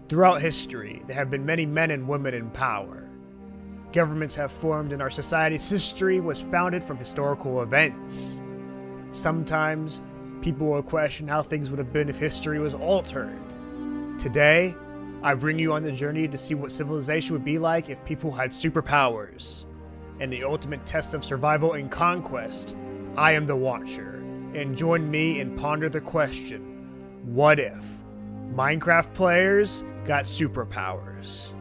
Throughout history, there have been many men and women in power. Governments have formed and our society's history was founded from historical events. Sometimes, people will question how things would have been if history was altered. Today, I bring you on the journey to see what civilization would be like if people had superpowers. In the ultimate test of survival and conquest, I am the Watcher, and join me and ponder the question, what if Minecraft players got superpowers?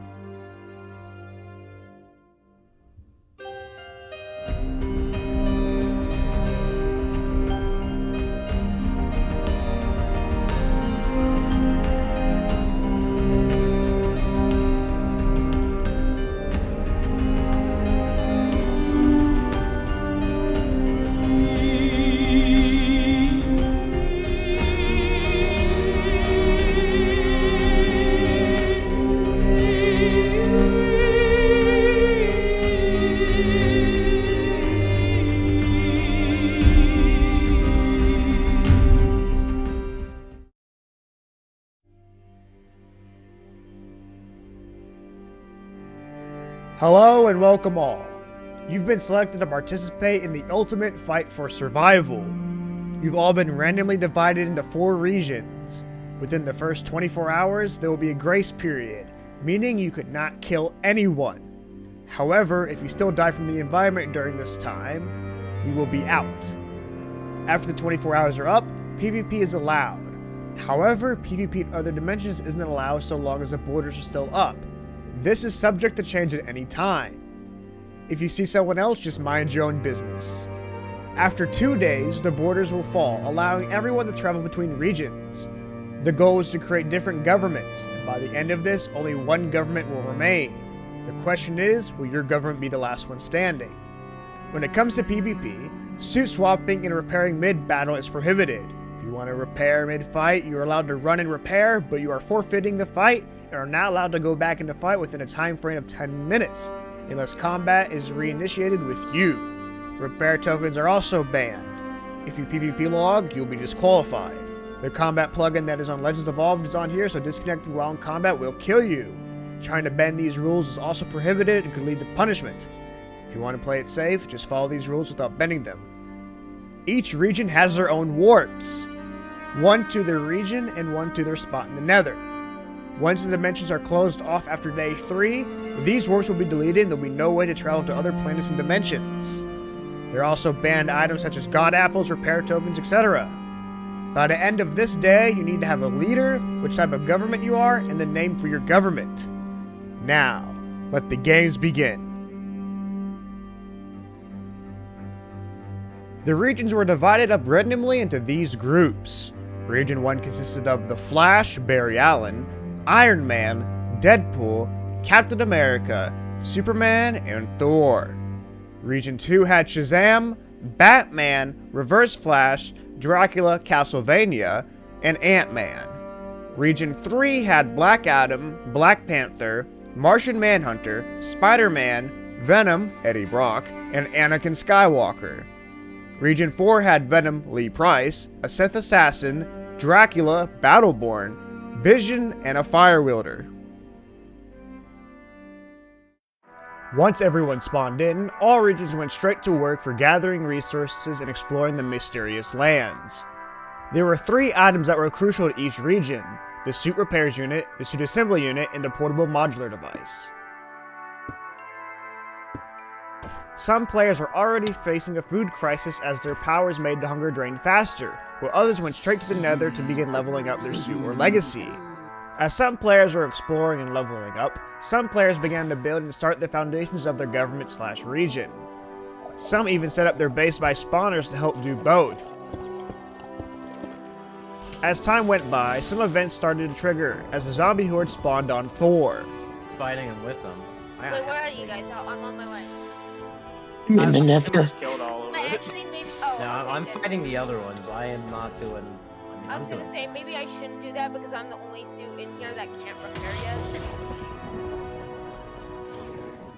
Hello and welcome all. You've been selected to participate in the ultimate fight for survival. You've all been randomly divided into 4 regions. Within the first 24 hours, there will be a grace period, meaning you could not kill anyone. However, if you still die from the environment during this time, you will be out. After the 24 hours are up, PvP is allowed. However, PvP in other dimensions isn't allowed so long as the borders are still up. This is subject to change at any time. If you see someone else, just mind your own business. After 2 days, the borders will fall, allowing everyone to travel between regions. The goal is to create different governments, and by the end of this, only one government will remain. The question is, will your government be the last one standing? When it comes to PvP, suit swapping and repairing mid-battle is prohibited. If you want to repair mid-fight, you are allowed to run and repair, but you are forfeiting the fight and are not allowed to go back into fight within a time frame of 10 minutes, unless combat is reinitiated with you. Repair tokens are also banned. If you PvP log, you'll be disqualified. The combat plugin that is on Legends Evolved is on here, so disconnecting while in combat will kill you. Trying to bend these rules is also prohibited and could lead to punishment. If you want to play it safe, just follow these rules without bending them. Each region has their own warps. One to their region and one to their spot in the nether. Once the dimensions are closed off after day 3, these warps will be deleted and there will be no way to travel to other planets and dimensions. There are also banned items such as god apples, repair tokens, etc. By the end of this day, you need to have a leader, which type of government you are, and the name for your government. Now, let the games begin. The regions were divided up randomly into these groups. Region 1 consisted of The Flash, Barry Allen, Iron Man, Deadpool, Captain America, Superman, and Thor. Region 2 had Shazam, Batman, Reverse Flash, Dracula, Castlevanina, and Ant-Man. Region 3 had Black Adam, Black Panther, Martian Manhunter, Spider-Man, Venom, Eddie Brock, and Anakin Skywalker. Region 4 had Venom, Lee Price, a Sith Assassin, Dracula, Battleborn, Vision, and a Fire Wielder. Once everyone spawned in, all regions went straight to work for gathering resources and exploring the mysterious lands. There were 3 items that were crucial to each region: the suit repairs unit, the suit assembly unit, and the portable modular device. Some players are already facing a food crisis as their powers made the hunger drain faster, while others went straight to the nether to begin leveling up their suit or legacy. As some players were exploring and leveling up, some players began to build and start the foundations of their government/region. Some even set up their base by spawners to help do both. As time went by, some events started to trigger, as the zombie horde spawned on Thor. Fighting him with them. Wait, where are you guys? I'm on my way. I'm in the nether. Killed all of Wait, it. actually, maybe. Oh, No, okay, I'm good. fighting the other ones. I am not doing. I was gonna say maybe I shouldn't do that because I'm the only suit in here that can't repair yet.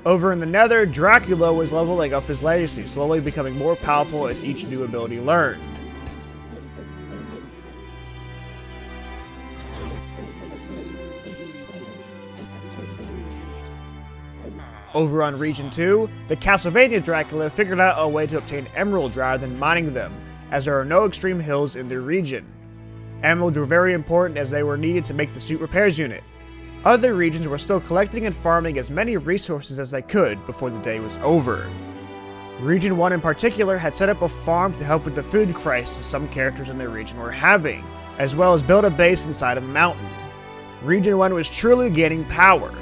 Over in the nether, Dracula was leveling up his legacy, slowly becoming more powerful with each new ability learned. Over on Region 2, the Castlevanina Dracula figured out a way to obtain emeralds rather than mining them, as there are no extreme hills in their region. Emeralds were very important as they were needed to make the suit repairs unit. Other regions were still collecting and farming as many resources as they could before the day was over. Region 1 in particular had set up a farm to help with the food crisis some characters in their region were having, as well as build a base inside of the mountain. Region 1 was truly gaining power.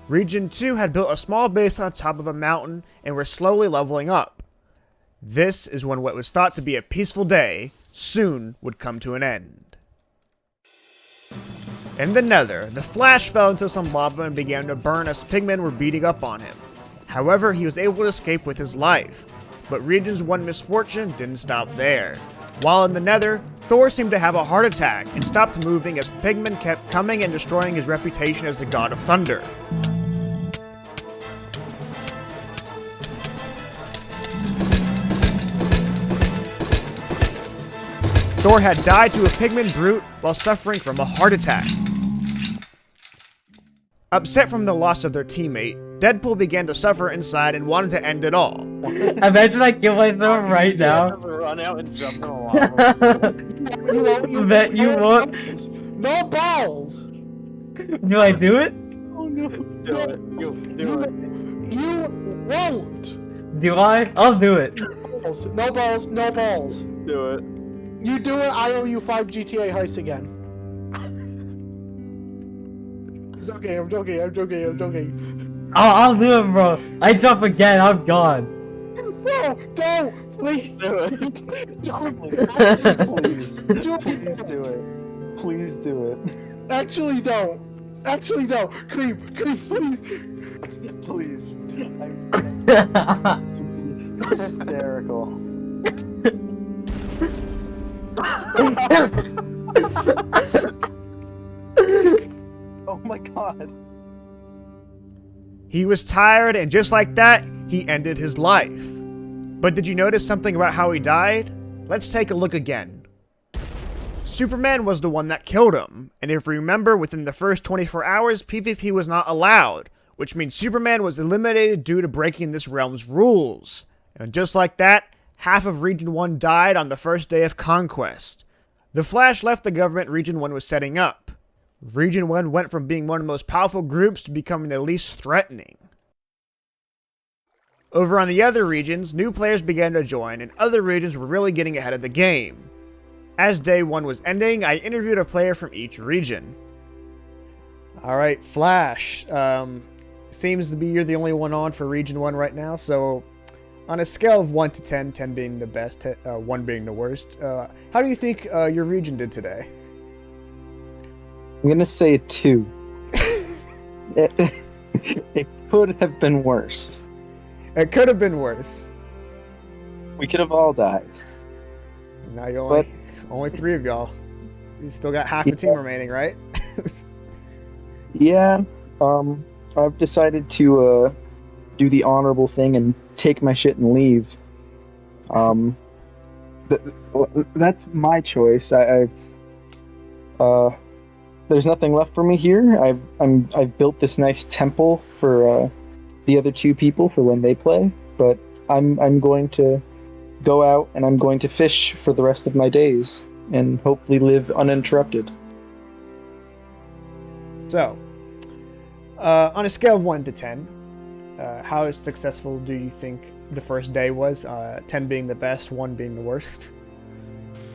Region 2 had built a small base on top of a mountain and were slowly leveling up. This is when what was thought to be a peaceful day soon would come to an end. In the Nether, the Flash fell into some lava and began to burn as pigmen were beating up on him. However, he was able to escape with his life. But Region's one misfortune didn't stop there. While in the Nether, Thor seemed to have a heart attack and stopped moving as pigmen kept coming and destroying his reputation as the god of thunder. Thor had died to a pigman brute while suffering from a heart attack. Upset from the loss of their teammate, Deadpool began to suffer inside and wanted to end it all. Imagine I kill myself right now. Run out and jump in the lava. You won't. No balls. Do I do it? Oh no. Do it. Do it. You won't. Do I? I'll do it. No balls. No balls. Do it. You do it. I owe you 5 GTA heists again. I'm joking. I'll do it, bro. I jump again. I'm gone. No, don't, please. Do it. Don't. Please. Please do it. Please do it. Actually, don't. Creep, please. Please. I'm hysterical. Oh my god. He was tired, and just like that, he ended his life. But did you notice something about how he died? Let's take a look again. Superman was the one that killed him, and if you remember, within the first 24 hours, PvP was not allowed, which means Superman was eliminated due to breaking this realm's rules. And just like that, half of Region 1 died on the first day of Conquest. The Flash left the government Region 1 was setting up. Region 1 went from being one of the most powerful groups to becoming the least threatening. Over on the other regions, new players began to join, and other regions were really getting ahead of the game. As day 1 was ending, I interviewed a player from each region. Alright, Flash. Seems to be you're the only one on for Region 1 right now, so on a scale of 1 to 10, 10 being the best, 1 being the worst, how do you think your region did today? I'm gonna say 2. It could have been worse. It could have been worse. We could have all died. Now you only 3 of y'all. You still got half the team remaining, right? Yeah. I've decided to do the honorable thing and take my shit and leave. That's my choice. There's nothing left for me here. I've built this nice temple for the other 2 people for when they play, but I'm going to go out and I'm going to fish for the rest of my days and hopefully live uninterrupted. So, on a scale of 1 to 10, how successful do you think the first day was? 10 being the best, 1 being the worst?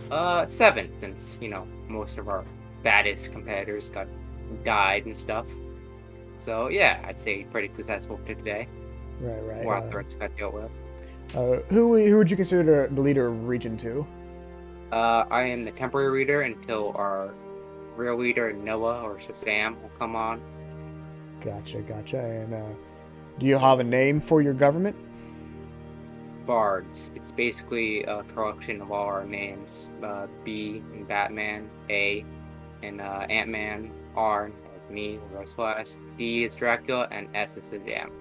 7, since, most of our baddest competitors died and stuff. So, yeah, I'd say pretty successful today. Right. More threats got dealt with. Who would you consider the leader of Region 2? I am the temporary leader until our real leader, Noah or Shazam, will come on. Gotcha. And do you have a name for your government? Bards. It's basically a collection of all our names. B in Batman, A in Ant-Man, R is me, reverse flash, D is Dracula, and S is the jam.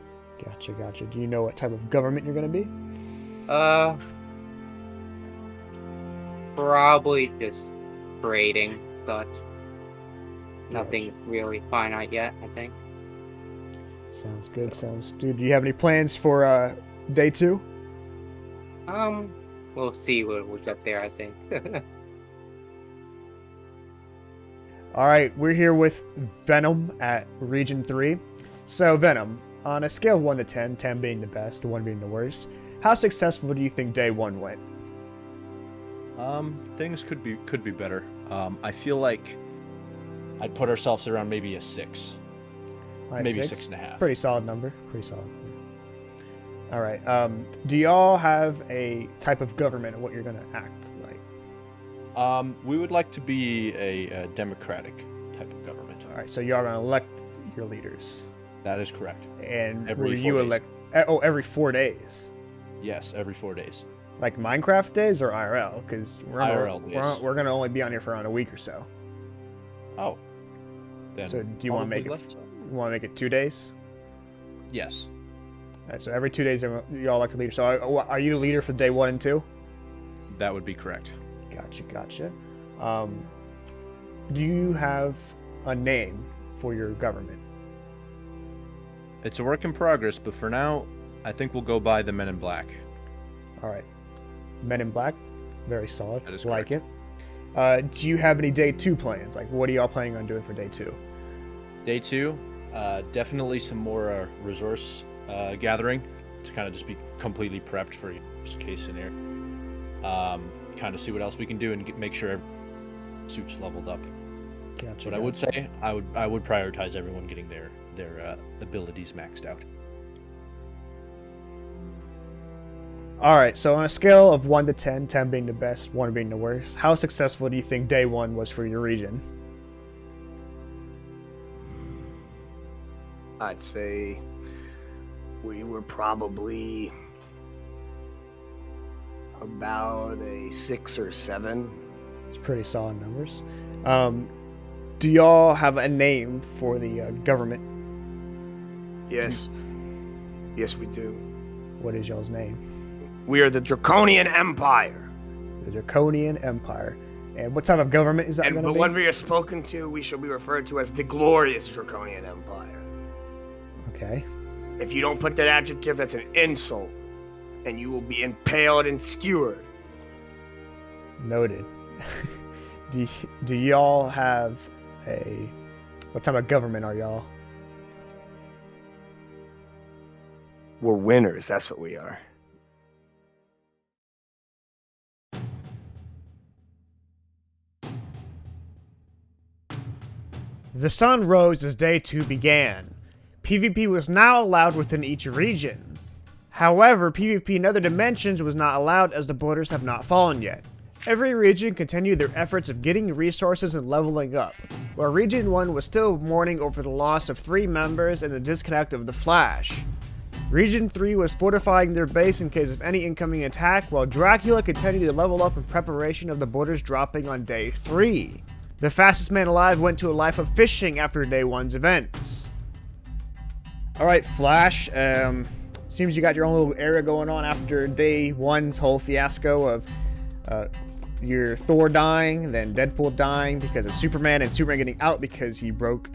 Gotcha, gotcha. Do you know what type of government you're gonna be? Probably just trading such. Nothing Gotcha. really finite yet, I think. Sounds good. Sounds. Dude, do you have any plans for day 2? We'll see what's up there, I think. All right, we're here with Venom at Region 3. So, Venom, on a scale of 1 to 10, 10 being the best, 1 being the worst, how successful do you think day 1 went? Things could be better. I feel like I'd put ourselves around maybe a 6. On a Maybe 6? 6.5. Pretty solid number. Pretty solid. All right. Do y'all have a type of government and what you're gonna act like? We would like to be a democratic type of government. All right. So y'all gonna elect your leaders, That is correct. and Every will 4 you days. elect? Oh, every 4 days. Yes, every 4 days. Like Minecraft days or IRL? Because IRL days. we're gonna only be on here for around a week or so. Oh. Then So do you want to make probably it? less. You want to make it 2 days? Yes. All right. So every 2 days, y'all elect a leader. So are you the leader for day 1 and 2? That would be correct. Gotcha. Gotcha. Do you have a name for your government? It's a work in progress, but for now, I think we'll go by the Men in Black. All right. Men in Black. Very solid. That is like correct. it. Do you have any day 2 plans? Like, what are y'all planning on doing for day 2? Day 2, definitely some more resource gathering to kind of just be completely prepped for worst case scenario. Kind of see what else we can do and make sure every suit's leveled up. Gotcha. But I would say I would prioritize everyone getting their abilities maxed out. All right. So on a scale of 1 to 10, 10 being the best, 1 being the worst, how successful do you think day 1 was for your region? I'd say we were probably about a 6 or 7. It's pretty solid numbers. Do y'all have a name for the government? Yes. Yes, we do. What is y'all's name? We are the Draconian Empire. The Draconian Empire. And what type of government is that And going to but be? when we are spoken to, we shall be referred to as the Glorious Draconian Empire. Okay. If you don't put that adjective, that's an insult. And you will be impaled and skewered. Noted. Do y'all have a... What type of government are y'all? We're winners, that's what we are. The sun rose as day 2 began. PvP was now allowed within each region. However, PvP in other dimensions was not allowed as the borders have not fallen yet. Every region continued their efforts of getting resources and leveling up, while Region 1 was still mourning over the loss of 3 members and the disconnect of the Flash. Region 3 was fortifying their base in case of any incoming attack, while Dracula continued to level up in preparation of the borders dropping on day 3. The fastest man alive went to a life of fishing after day 1's events. Alright, Flash, seems you got your own little area going on after day 1's whole fiasco of your Thor dying, then Deadpool dying because of Superman, and Superman getting out because he broke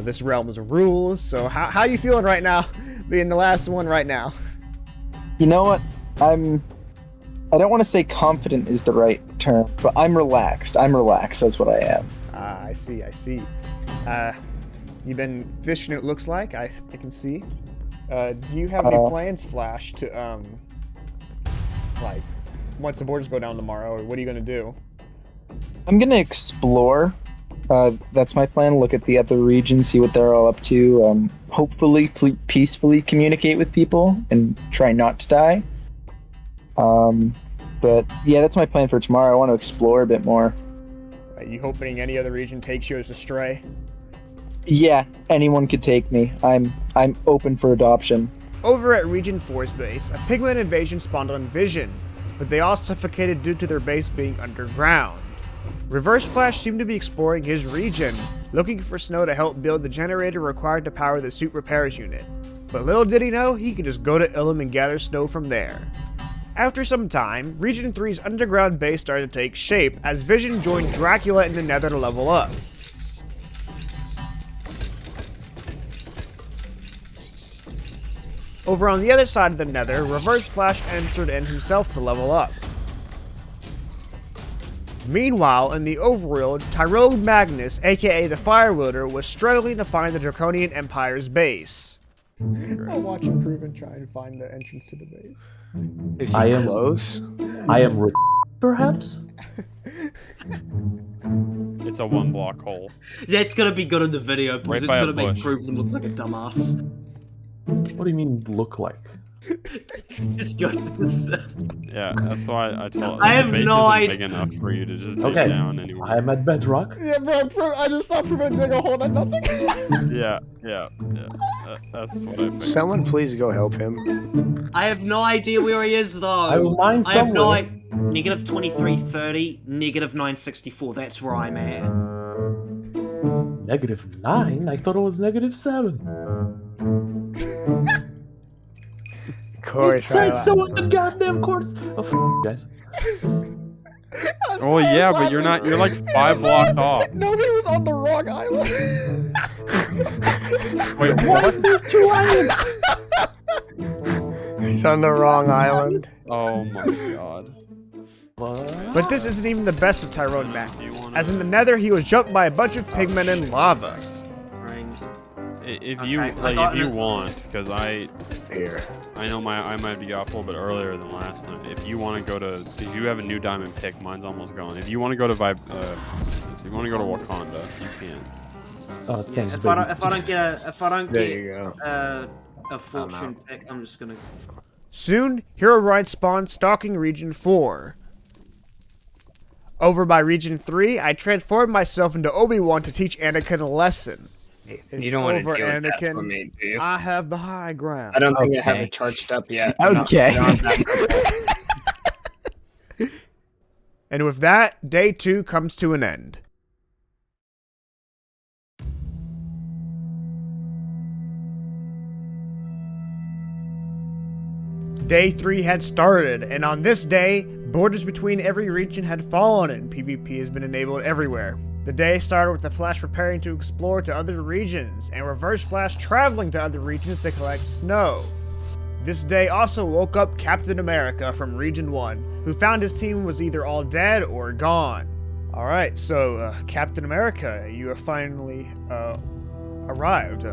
this realm's rules. So how you feeling right now, being the last one right now? You know what? I don't want to say confident is the right term, but I'm relaxed. That's what I am. I see. You've been fishing, it looks like. I can see. Do you have any plans, Flash, to like once the borders go down tomorrow, or what are you gonna do? I'm gonna explore. That's my plan. Look at the other regions, see what they're all up to. Hopefully, peacefully communicate with people and try not to die. But yeah, that's my plan for tomorrow. I want to explore a bit more. Are you hoping any other region takes you as a stray? Yeah, anyone could take me. I'm open for adoption. Over at Region 4's base, a pigment invasion spawned on Vision, but they all suffocated due to their base being underground. Reverse Flash seemed to be exploring his region, looking for snow to help build the generator required to power the suit repairs unit. But little did he know, he could just go to Ilum and gather snow from there. After some time, Region 3's underground base started to take shape as Vision joined Dracula in the Nether to level up. Over on the other side of the Nether, Reverse Flash entered in himself to level up. Meanwhile, in the overworld, Tyrone Magnus, aka the Fire Wielder, was struggling to find the Draconian Empire's base. I'll watch Improvement try and find the entrance to the base. Is he close? I am perhaps? It's a 1-block hole. That's gonna be good in the video because Right it's by a gonna make bush. Proven look like a dumbass. What do you mean look like? Just go to the Yeah, that's why I told. I the have base no isn't idea. big enough for you to just dig Okay, down anywhere. I am at bedrock. Yeah, bro, I just saw Prevent dig a hole and nothing. Yeah. That's what I figured. Someone please go help him. I have no idea where he is though. I will mine I have no somewhere. idea. Negative 2330, negative 964. That's where I'm at. -9? I thought it was -7. Corey, It says so in the goddamn course. Oh, guys. Oh yeah, but you're not. You're like 5 blocks off. No, he was on the wrong island. Wait, Why what? is there 2 islands? He's on the wrong island. Oh my god. What? But this isn't even the best of Tyrone Magnus, as in the Nether he was jumped by a bunch of pigmen and lava. If you Okay, I like, thought if you it- want, because I know I might be off a little bit earlier than last night. If you want to go to, because you have a new diamond pick, mine's almost gone. If you want to go to if you want to go to Wakanda, you can. Thanks, If baby. I don't There get you go. a fortune pick, I'm just gonna. Soon, Hero Ride spawned stalking Region 4. Over by Region 3, I transformed myself into Obi-Wan to teach Anakin a lesson. You don't want to over, deal with that Anakin. for me, do you? I have the high ground. I don't think I have Okay. it charged up yet. Okay. And with that, Day 2 comes to an end. Day 3 had started, and on this day, borders between every region had fallen and PvP has been enabled everywhere. The day started with the Flash preparing to explore to other regions, and Reverse Flash traveling to other regions to collect snow. This day also woke up Captain America from Region 1, who found his team was either all dead or gone. Alright, so Captain America, you have finally arrived.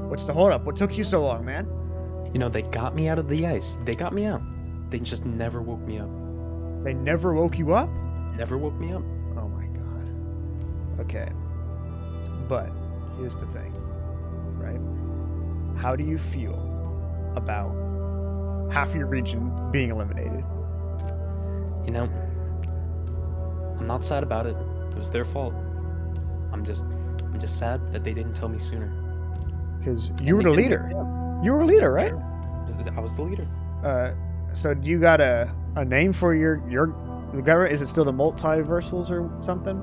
What's the holdup? What took you so long, man? You know, they got me out of the ice. They got me out. They just never woke me up. They never woke you up? Never woke me up. Oh my god. Okay. But here's the thing, right? How do you feel about half your region being eliminated? You know, I'm not sad about it. It was their fault. I'm just sad that they didn't tell me sooner. Because you were the leader. You were a leader, right? I was the leader. So do you got a name for your the government? Is it still the multiversals or something?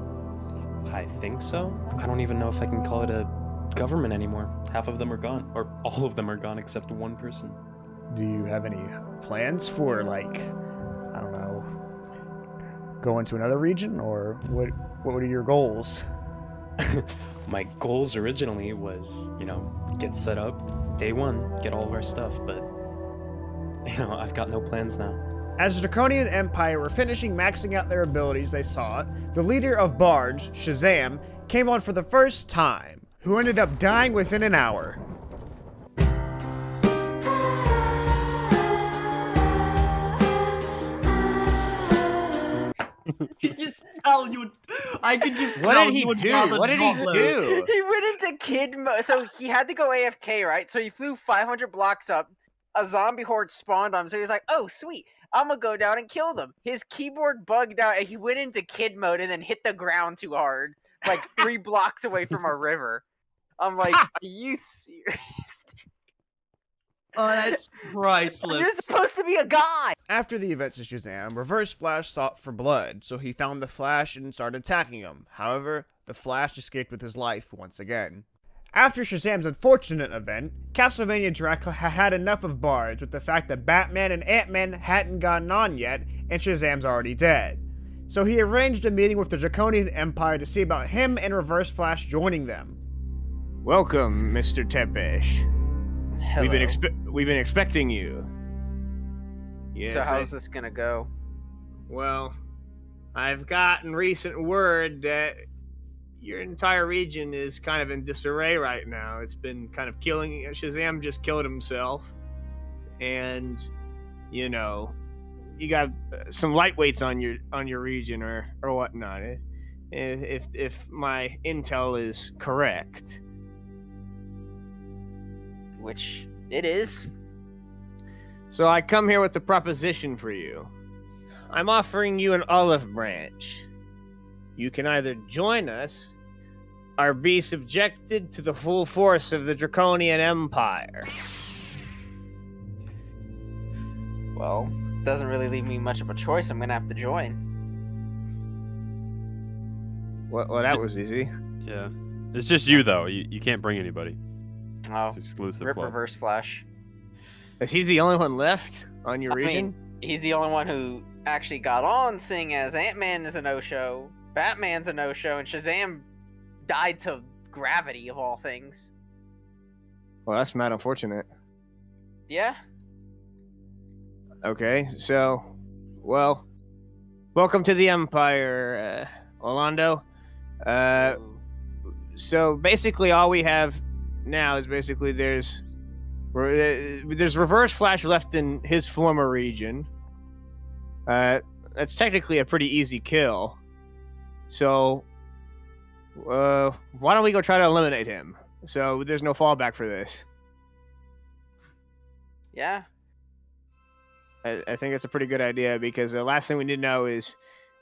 I think so. I don't even know if I can call it a government anymore. Half of them are gone, or all of them are gone except one person. Do you have any plans for, like, I don't know, go into another region, or what are your goals? My goals originally was, you know, get set up, day one, get all of our stuff, but, you know, I've got no plans now. As the Draconian Empire were finishing maxing out their abilities they saw, the leader of Bards, Shazam, came on for the first time, who ended up dying within an hour. I could just What tell did he you would do? rather What did he not live. do? He went into kid mode, so he had to go AFK, right? So he flew 500 blocks up. A zombie horde spawned on him, so he's like, "Oh, sweet, I'm gonna go down and kill them." His keyboard bugged out, and he went into kid mode and then hit the ground too hard, like 3 blocks away from a river. I'm like, "Are you serious?" Oh, that's priceless. You're supposed to be a guy. After the events of Shazam, Reverse Flash sought for blood, so he found the Flash and started attacking him. However, the Flash escaped with his life once again. After Shazam's unfortunate event, Castlevanina Dracula had had enough of bards with the fact that Batman and Ant-Man hadn't gotten on yet, and Shazam's already dead. So he arranged a meeting with the Draconian Empire to see about him and Reverse Flash joining them. Welcome, Mr. Tepesh. Hello. We've been expecting you. Yes, So how's this gonna go? Well, I've gotten recent word that your entire region is kind of in disarray right now. It's been kind of killing. Shazam just killed himself, and you know, you got some lightweights on your region or whatnot. If my intel is correct, Which it is. so I come here with the proposition for you. I'm offering you an olive branch. You can either join us or be subjected to the full force of the Draconian Empire. Well, doesn't really leave me much of a choice. I'm gonna have to join. Well, that was easy. Yeah. It's just you, though. You can't bring anybody. Oh, It's exclusive rip club. Reverse Flash. Is he the only one left on your I region? mean, he's the only one who actually got on, seeing as Ant-Man is a no-show, Batman's a no-show, and Shazam died to gravity of all things. Well, that's mad unfortunate. Yeah. Okay, so, well, welcome to the Empire, Orlando. So basically, all we have now is basically there's Reverse Flash left in his former region. That's technically a pretty easy kill. So, why don't we go try to eliminate him? So there's no fallback for this. Yeah. I think it's a pretty good idea because the last thing we need to know is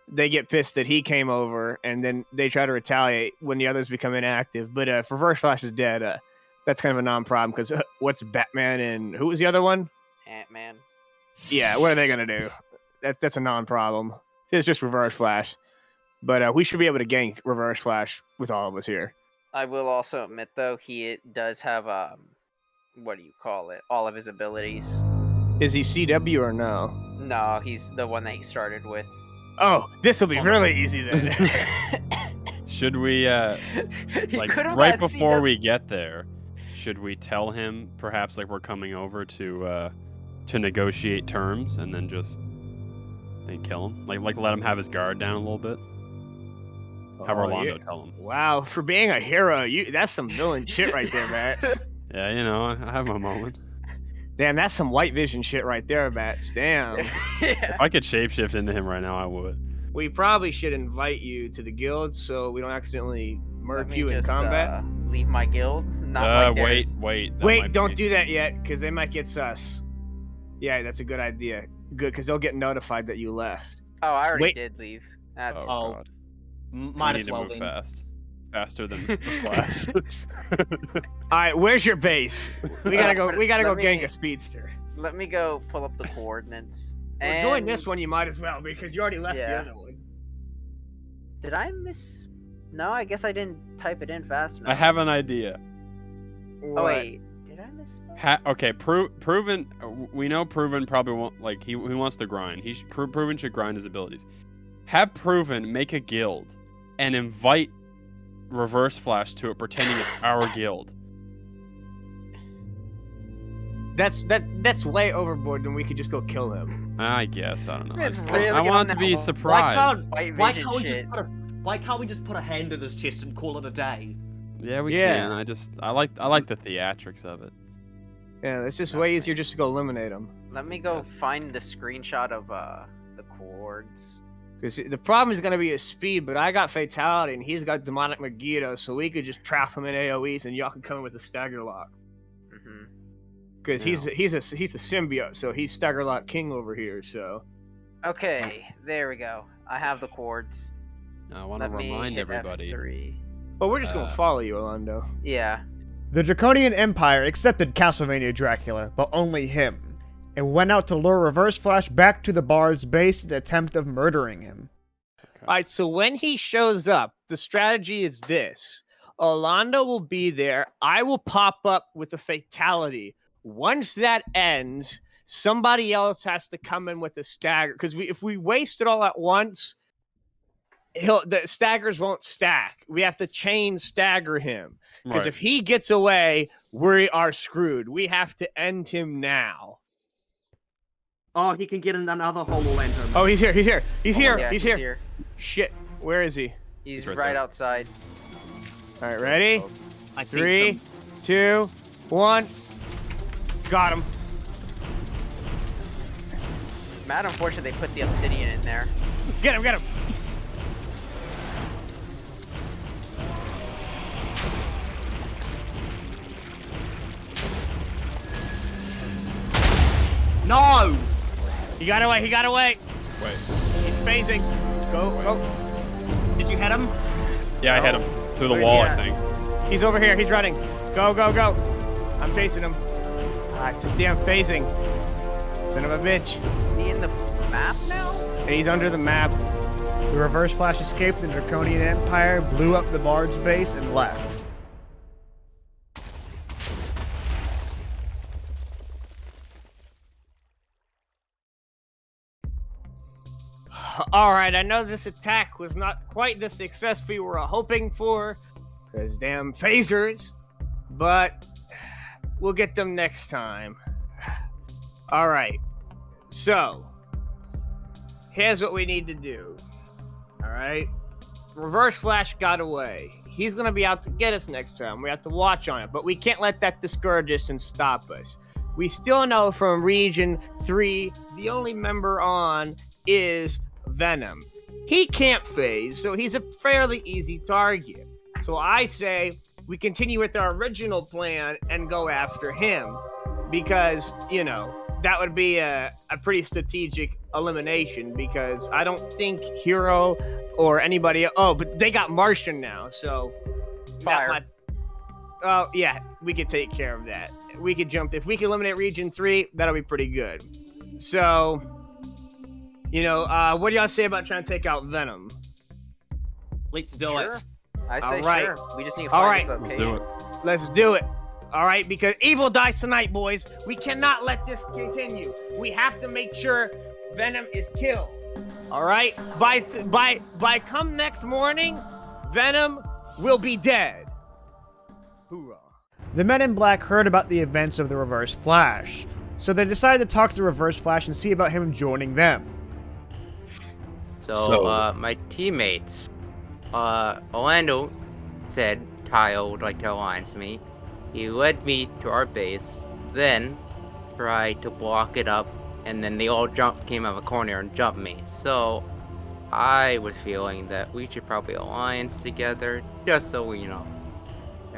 they get pissed that he came over and then they try to retaliate when the others become inactive. But if Reverse Flash is dead, that's kind of a non-problem because what's Batman and who was the other one? Ant-Man. Yeah, what are they going to do? That's a non-problem. It's just Reverse Flash. But we should be able to gank Reverse Flash with all of us here. I will also admit, though, he does have, what do you call it? All of his abilities. Is he CW or no? No, he's the one that he started with. Oh, this will be really easy then. Should we, like, could've right had before CW. we get there, should we tell him perhaps like we're coming over to negotiate terms and then just kill him? Like let him have his guard down a little bit? Have Orlando tell him. Wow, for being a hero, that's some villain shit right there, Bats. Yeah, you know, I have my moment. Damn, that's some white vision shit right there, Bats. Damn. If I could shapeshift into him right now, I would. We probably should invite you to the guild so we don't accidentally murk Let me you in just, combat. Leave my guild. Not like wait. theirs. That Wait, might don't be- do that yet, because they might get sus. Yeah, that's a good idea. Good, because they'll get notified that you left. Oh, I already Wait. did leave. That's Oh, God. Might We as need to well move then. fast. Faster than the Flash. All right, where's your base? We gotta go. We gotta go Let me- gank a speedster. Let me go pull up the coordinates. Well, join this one. You might as well because you already left the Yeah. other one. Did I miss? No, I guess I didn't type it in fast enough. I have an idea. Oh wait, did I miss? Okay, Proven. We know Proven probably won't like. He wants to grind. Proven should grind his abilities. Have Proven make a guild and invite Reverse Flash to it, pretending it's our guild. That's way overboard. Then we could just go kill him. I guess. I don't know. It's I really want on it to that be one. surprised. Why can't we just put a hand in his chest and call it a day? Yeah, we Yeah. can. I like the theatrics of it. Yeah, it's just way easier just to go eliminate him. Let me go find the screenshot of the chords. Because the problem is going to be his speed, but I got Fatality and he's got Demonic Megiddo, so we could just trap him in AoEs and y'all can come in with a Stagger Lock. Mm-hmm. Because he's a symbiote, so he's Stagger Lock King over here, so. Okay, there we go. I have the chords. I want to Let me remind hit everybody. F3. Well, we're just going to follow you, Orlando. Yeah. The Draconian Empire accepted Castlevanina Dracula, but only him, and went out to lure Reverse Flash back to the Bard's base in an attempt of murdering him. Alright, so when he shows up, the strategy is this. Orlando will be there. I will pop up with a fatality. Once that ends, somebody else has to come in with a stagger. Because if we waste it all at once, the staggers won't stack. We have to chain stagger him. Because Right. if he gets away, we are screwed. We have to end him now. Oh, he can get in another HoloLens. Oh, he's here. He's here. He's here. Yeah, he's here. Shit. Where is he? He's right right there. outside. All right, ready? I see 3, some. 2, 1. Got him. Mad unfortunate they put the obsidian in there. Get him, get him. No! He got away, he got away. Wait. He's phasing. Go, go. Did you hit him? Yeah, I hit him through the Where's wall, he I at? think. He's over here, he's running. Go, go, go. I'm chasing him. Ah, it's just damn phasing. Son of a bitch. Is he in the map now? And he's under the map. The Reverse Flash escaped the Draconian Empire, blew up the Bard's base, and left. All right, I know this attack was not quite the success we were hoping for, because damn phasers, but we'll get them next time. All right, so here's what we need to do. All right, Reverse Flash got away. He's gonna be out to get us next time. We have to watch on it, but we can't let that discourage us and stop us. We still know from Region 3, the only member on is Venom. He can't phase, so he's a fairly easy target. So I say we continue with our original plan and go after him, because, you know, that would be a pretty strategic elimination, because I don't think Hero or anybody... Oh, but they got Martian now, so... Fire. Oh, yeah, we could take care of that. We could jump... If we can eliminate Region 3, that'll be pretty good. So... You know, what do y'all say about trying to take out Venom? Let's do Sure. it. I say All right. sure. We just need to All find right. this Let's location. do it. Let's do it. All right, because evil dies tonight, boys. We cannot let this continue. We have to make sure Venom is killed. All right? By come next morning, Venom will be dead. Hoorah. The Men in Black heard about the events of the Reverse Flash, so they decided to talk to the Reverse Flash and see about him joining them. So, my teammates, Orlando said Kyle would like to alliance me. He led me to our base, then tried to block it up, and then they all came out of a corner and jumped me. So, I was feeling that we should probably alliance together, just so we, you know,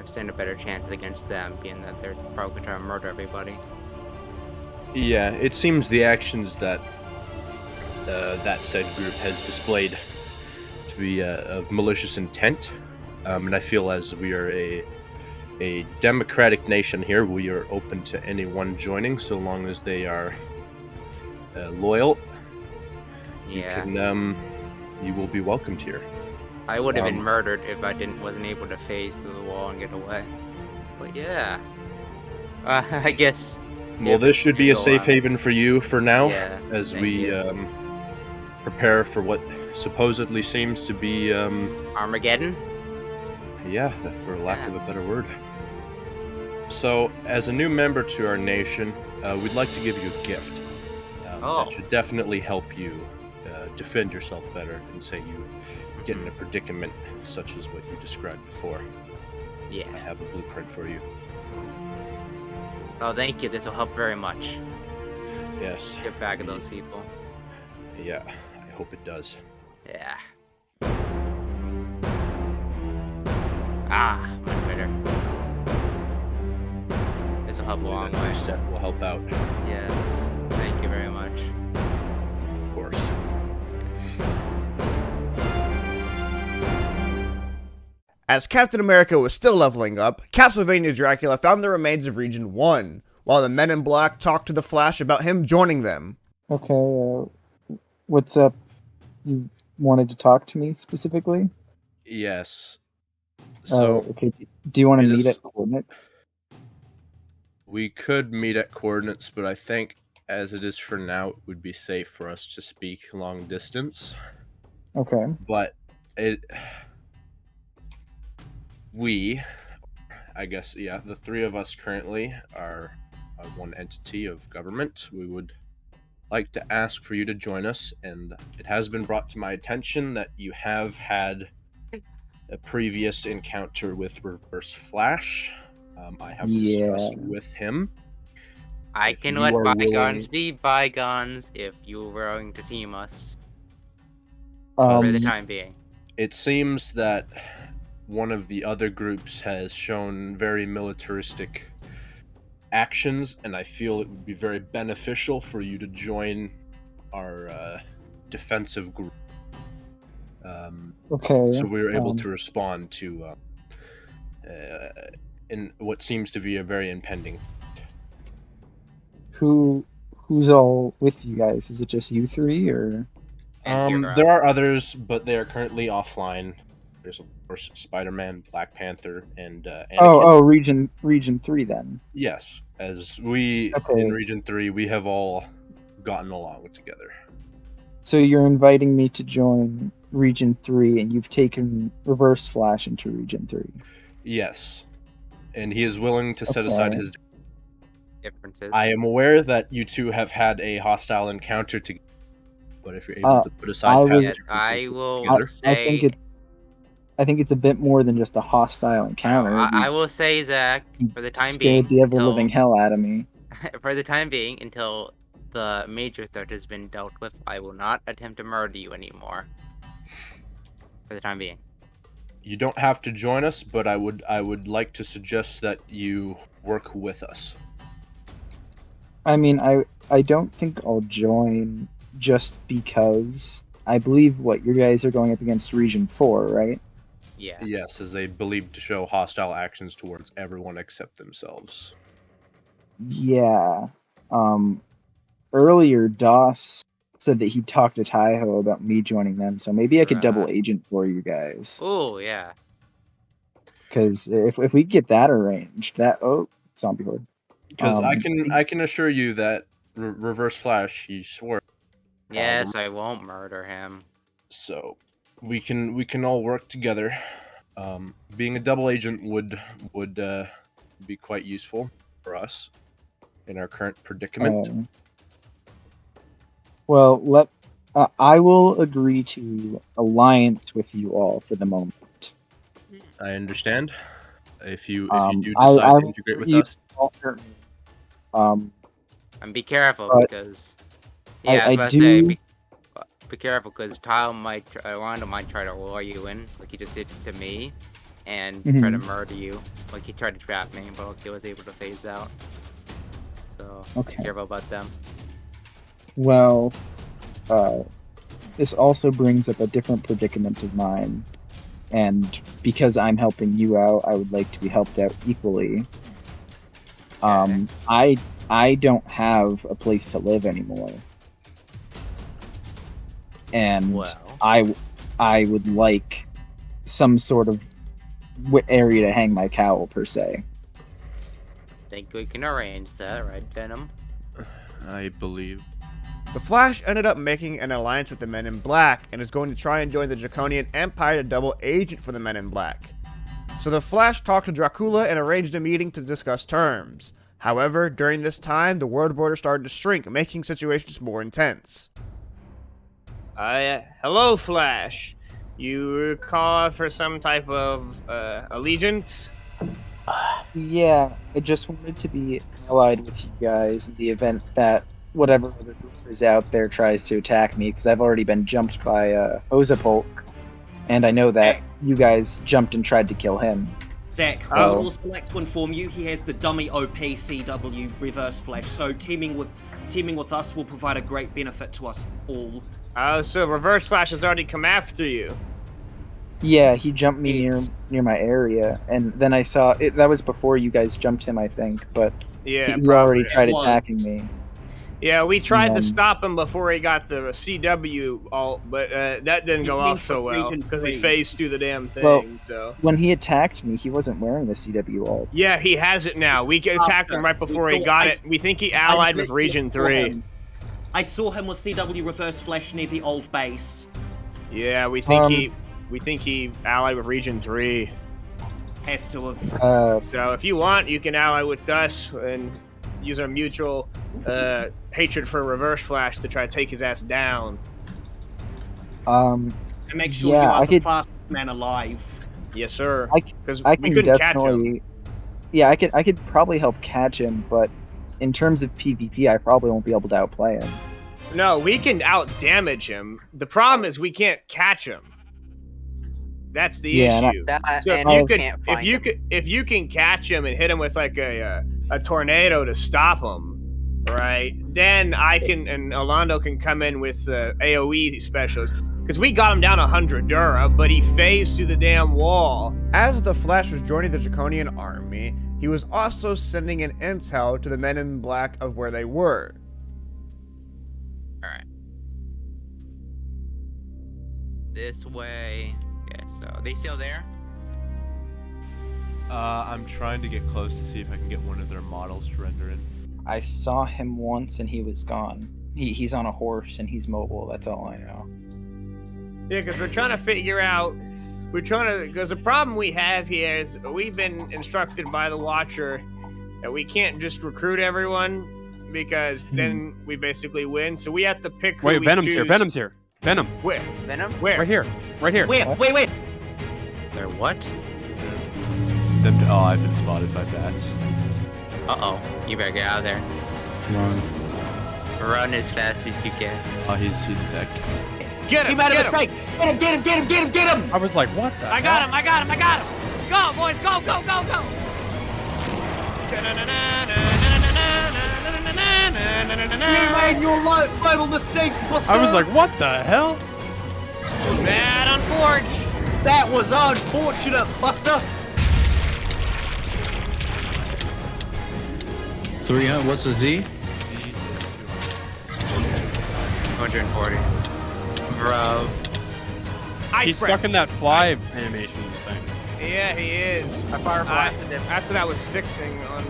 stand a better chance against them, being that they're probably trying to murder everybody. Yeah, it seems the actions that that said group has displayed to be of malicious intent, and I feel as we are a democratic nation here, we are open to anyone joining so long as they are loyal. Yeah. You will be welcomed here. I would have been murdered if I wasn't able to phase through the wall and get away. But yeah, I guess. Well, this should be a safe haven for you for now, Yeah, as thank we you. prepare for what supposedly seems to be Armageddon? Yeah, for lack of a better word. So, as a new member to our nation, we'd like to give you a gift that should definitely help you defend yourself better and say you get in a predicament such as what you described before. Yeah. I have a blueprint for you. Oh, thank you. This will help very much. Yes. Get back at those people. Yeah, I hope it does. Yeah. Ah, much better. This will help a long way. Set will help out. Yes. Thank you very much. Of course. As Captain America was still leveling up, Castlevanina Dracula found the remains of Region 1, while the Men in Black talked to the Flash about him joining them. Okay, what's up? You wanted to talk to me specifically? Yes. So, okay. Do you want to it meet is- at coordinates? We could meet at coordinates, but I think as it is for now, it would be safe for us to speak long distance. Okay. But I guess, yeah, the three of us currently are one entity of government. We would like to ask for you to join us, and it has been brought to my attention that you have had a previous encounter with Reverse Flash. I have discussed with him. I If can you let are bygones willing- be bygones if you're willing to team us. For the time being. It seems that one of the other groups has shown very militaristic actions, and I feel it would be very beneficial for you to join our defensive group. Okay. So we were able to respond to in what seems to be a very impending. Who's all with you guys? Is it just you three, or? There are others, but they are currently offline. There's of course Spider-Man, Black Panther, and Anakin. Region 3 then. Yes, as we in Region 3, we have all gotten along together. So you're inviting me to join Region 3, and you've taken Reverse Flash into Region 3. Yes, and he is willing to set aside his differences. I am aware that you two have had a hostile encounter together, but if you're able to put aside past differences I will together, say. I think it's a bit more than just a hostile encounter. I will say, Zach, for the time scared being, the ever-living hell out of me. for the time being, until the major threat has been dealt with, I will not attempt to murder you anymore. For the time being. you don't have to join us, but I would like to suggest that you work with us. I mean, I don't think I'll join just because I believe you guys are going up against Region 4, right? Yeah. Yes, as they believe to show hostile actions towards everyone except themselves. Yeah. Earlier, Doss said that he talked to Taiho about me joining them, so maybe I could double agent for you guys. Oh, yeah. Because if we get that arranged, zombie horde. Because I can assure you that Reverse Flash, he swore. Yes, I won't murder him. So we can all work together. Being a double agent would be quite useful for us in our current predicament. Well, I will agree to alliance with you all for the moment. I understand. If you do decide to integrate with us. And be careful because I was do. Say, be careful because Wanda might try to lure you in like he just did to me, and try to murder you like he tried to trap me, but he was able to phase out. So be careful about them. Well, this also brings up a different predicament of mine, and because I'm helping you out, I would like to be helped out equally. I don't have a place to live anymore, and I would like some sort of area to hang my cowl, per se. Think we can arrange that, right, Venom? I believe. The Flash ended up making an alliance with the Men in Black and is going to try and join the Draconian Empire to double agent for the Men in Black. So the Flash talked to Dracula and arranged a meeting to discuss terms. However, during this time, the world border started to shrink, making situations more intense. Hello, Flash. You call for some type of allegiance? Yeah, I just wanted to be allied with you guys in the event that whatever other group is out there tries to attack me, because I've already been jumped by Josepolk, and I know that you guys jumped and tried to kill him. Zach, I would also like to inform you he has the dummy OPCW Reverse Flash, so teaming with us will provide a great benefit to us all. Oh, so Reverse Flash has already come after you. Yeah, he jumped me near my area, and then I saw it. That was before you guys jumped him, I think. But Yeah, he already probably. tried It was. attacking me. Yeah, we tried to And- stop him before he got the CW ult, but that didn't go off so well because he phased through the damn thing. Well, so when he attacked me, he wasn't wearing the CW ult. yeah, he has it now. We attacked him right before he got it. We think he allied with Region 3. I saw him with CW reverse flesh near the old base. Yeah, we think he allied with Region 3. Has to have. So if you want, you can ally with us and use our mutual hatred for Reverse Flash to try to take his ass down. And make sure yeah, you are I the could- fastest man alive. Yes, sir. Because I we can couldn't catch him. definitely. Yeah, I could probably help catch him, but in terms of PvP, I probably won't be able to outplay him. No, we can out damage him. The problem is we can't catch him. That's the Yeah, and I- issue. That- So and you can't find him. if you can catch him and hit him with like a tornado to stop him, right? Then I can and Orlando can come in with AOE specials because we got him down 100 Dura, but he phased through the damn wall. As the Flash was joining the Draconian army, he was also sending an intel to the Men in Black of where they were. Alright. This way. Yeah, so are they still there? I'm trying to get close to see if I can get one of their models to render in. I saw him once and he was gone. He's on a horse and he's mobile. That's all I know. Yeah, because we're trying to figure out. Because the problem we have here is we've been instructed by the Watcher that we can't just recruit everyone because then we basically win. So we have to pick. Who Wait, we Venom's choose. here. Venom's here. Venom. Where? Venom? Where? Right here. Right here. Wait. They're what? Oh, I've been spotted by bats. Uh-oh. You better get out of there. Come on. Run as fast as you can. Oh, he's attacked. Get him! He made a get him. mistake! Get him! I was like, what the I got him! I got him! I got him! Go, boys! Go! Go! Go! Go! You made your final mistake, Buster! I was like, what the hell? Mad on Forge! That was unfortunate, Buster! 300. What's the Z? 240. Bro. He's stuck in that fly animation thing. Yeah, he is. I fire blasted him. That's what I was fixing on.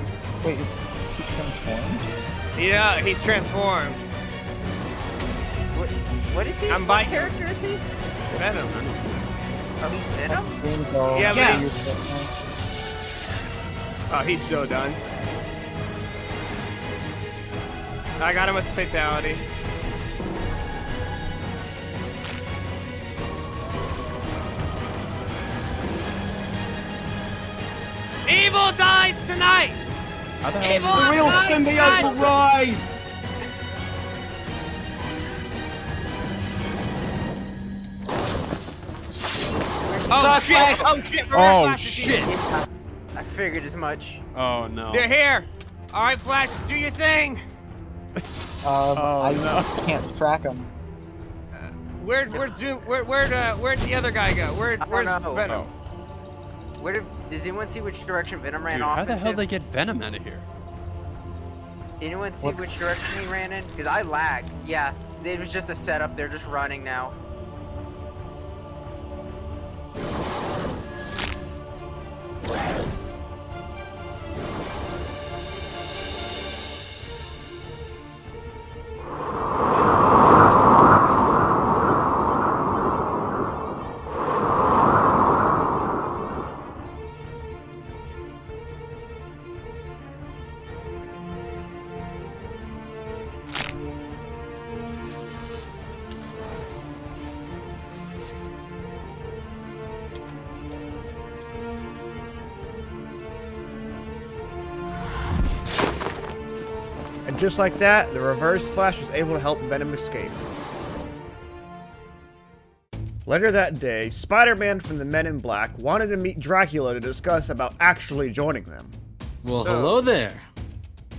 Wait, is he transformed? Yeah, he's transformed. What is he? I'm What biting. character is he? Venom. Oh, he's Venom? Yeah, but Yes. Oh, he's so done. I got him with fatality. Evil dies tonight! Evil The real dies symbiote tonight! will rise! Oh shit! Oh shit! Oh Flash is shit! here. I figured as much. Oh no. They're here! Alright, Flash, do your thing! I can't track him. Where'd the other guy go? Where's know. Venom? Does anyone see which direction Venom ran Dude, off how the into? hell they get Venom out of here? Anyone see which direction he ran in? Because I lagged. Yeah, it was just a setup. They're just running now. And just like that, the reversed Flash was able to help Venom escape. Later that day, Spider-Man from the Men in Black wanted to meet Dracula to discuss about actually joining them. Well, hello there.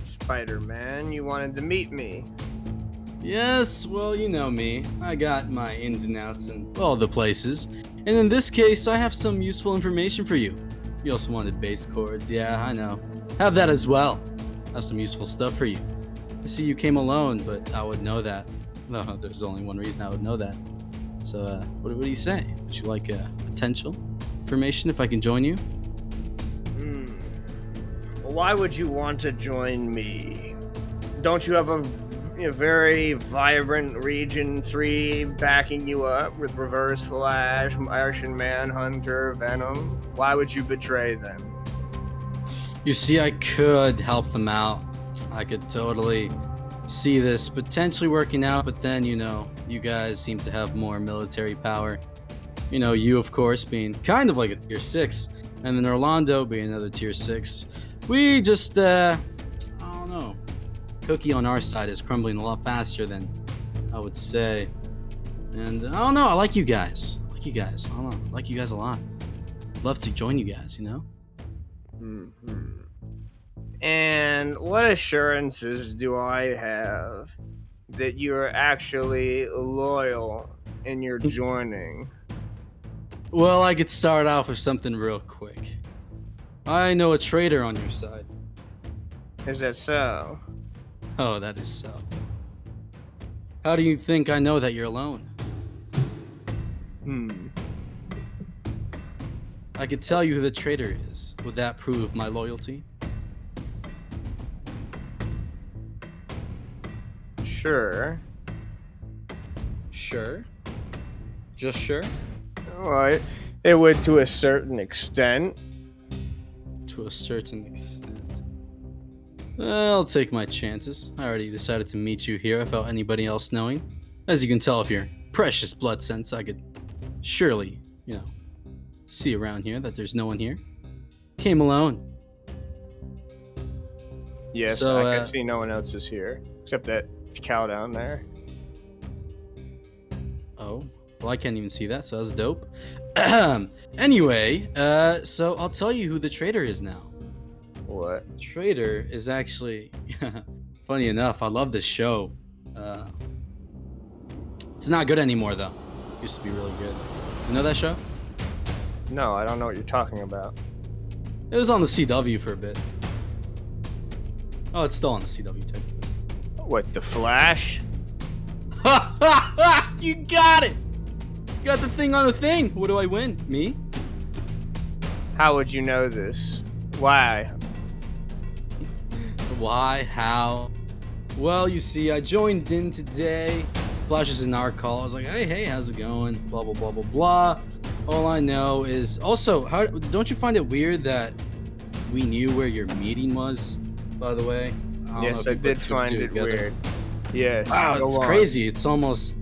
Spider-Man, you wanted to meet me. Yes, well, you know me. I got my ins and outs in all the places. And in this case, I have some useful information for you. You also wanted base chords. Yeah, I know. Have that as well. I have some useful stuff for you. I see you came alone, but I would know that. No, there's only one reason I would know that. So, what do you say? Would you like potential information if I can join you? Why would you want to join me? Don't you have a very vibrant Region 3 backing you up with Reverse Flash, Martian Manhunter, Venom? Why would you betray them? You see, I could help them out. I could totally see this potentially working out, but then, you guys seem to have more military power. You, of course, being kind of like a tier 6, and then Orlando being another tier 6. We just, I don't know. Cookie on our side is crumbling a lot faster than I would say. And I don't know, I like you guys. I like you guys. I don't know, I like you guys a lot. I'd love to join you guys, And what assurances do I have that you're actually loyal in your joining? Well, I could start off with something real quick. I know a traitor on your side. Is that so? Oh, that is so. How do you think I know that you're alone? I could tell you who the traitor is. Would that prove my loyalty? Sure. Sure? Just sure? Well, it would to a certain extent. To a certain extent. I'll take my chances. I already decided to meet you here without anybody else knowing. As you can tell with your precious blood sense, I could surely, see around here that there's no one here. Came alone. Yes, So, I can see no one else is here. Except that cow down there. Oh, well, I can't even see that, so that's dope. Anyway, so I'll tell you who the traitor is now. What? Traitor is actually, funny enough, I love this show. It's not good anymore, though. Used to be really good. You know that show? No, I don't know what you're talking about. It was on the CW for a bit. Oh, it's still on the CW, too. What, The Flash? You got it! You got the thing on the thing. What do I win? Me? How would you know this? Why? Why? How? Well, you see, I joined in today. Flash is in our call. I was like, hey, how's it going? Blah, blah, blah, blah, blah. All I know is... Also, don't you find it weird that we knew where your meeting was, by the way? Yes, I did find it weird. Yes. Wow, it's crazy. It's almost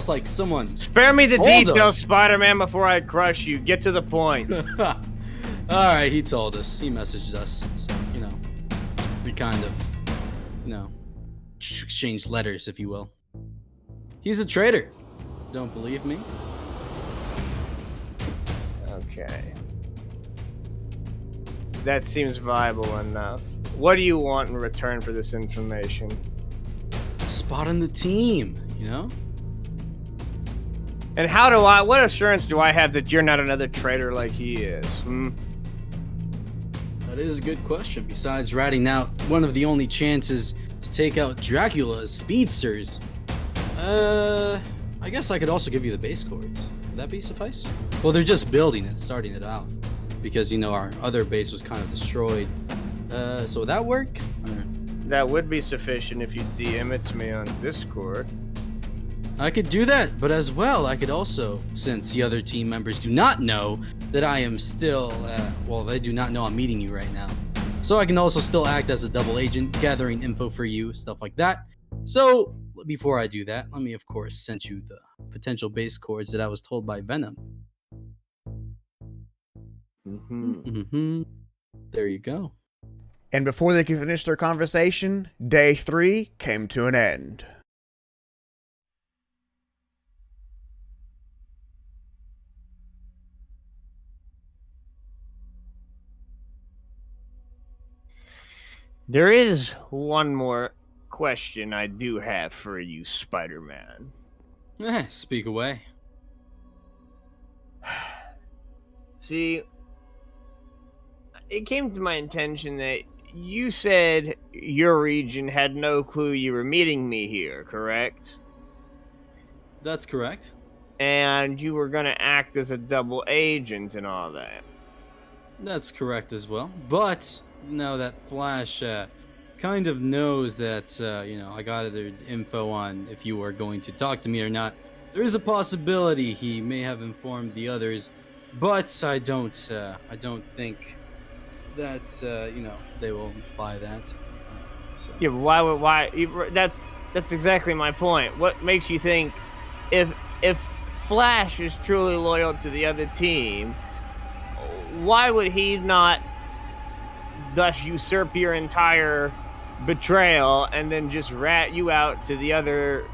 like someone... Spare me the told details, us. Spider-Man, before I crush you. Get to the point. Alright, he told us. He messaged us. So, we kind of, exchanged letters, if you will. He's a traitor. Don't believe me? Okay. That seems viable enough. What do you want in return for this information? Spot on the team, And what assurance do I have that you're not another traitor like he is? That is a good question. Besides ratting out one of the only chances to take out Dracula's speedsters, I guess I could also give you the base chords. Would that be suffice? Well, they're just building it, starting it out. Because, our other base was kind of destroyed. So would that work? That would be sufficient if you DM it to me on Discord. I could do that, but as well, I could also, since the other team members do not know that I am still, they do not know I'm meeting you right now. So I can also still act as a double agent, gathering info for you, stuff like that. So, before I do that, let me, of course, send you the potential base chords that I was told by Venom. There you go. And before they could finish their conversation, day 3 came to an end. There is one more question I do have for you, Spider-Man. Speak away. See, it came to my attention that you said your region had no clue you were meeting me here, correct? That's correct. And you were gonna act as a double agent and all that. That's correct as well. But now that Flash kind of knows that, I got other info on if you are going to talk to me or not, there is a possibility he may have informed the others. But I don't think that, they will buy that. So. Yeah, but why? That's exactly my point. What makes you think if Flash is truly loyal to the other team, why would he not thus usurp your entire betrayal and then just rat you out to the other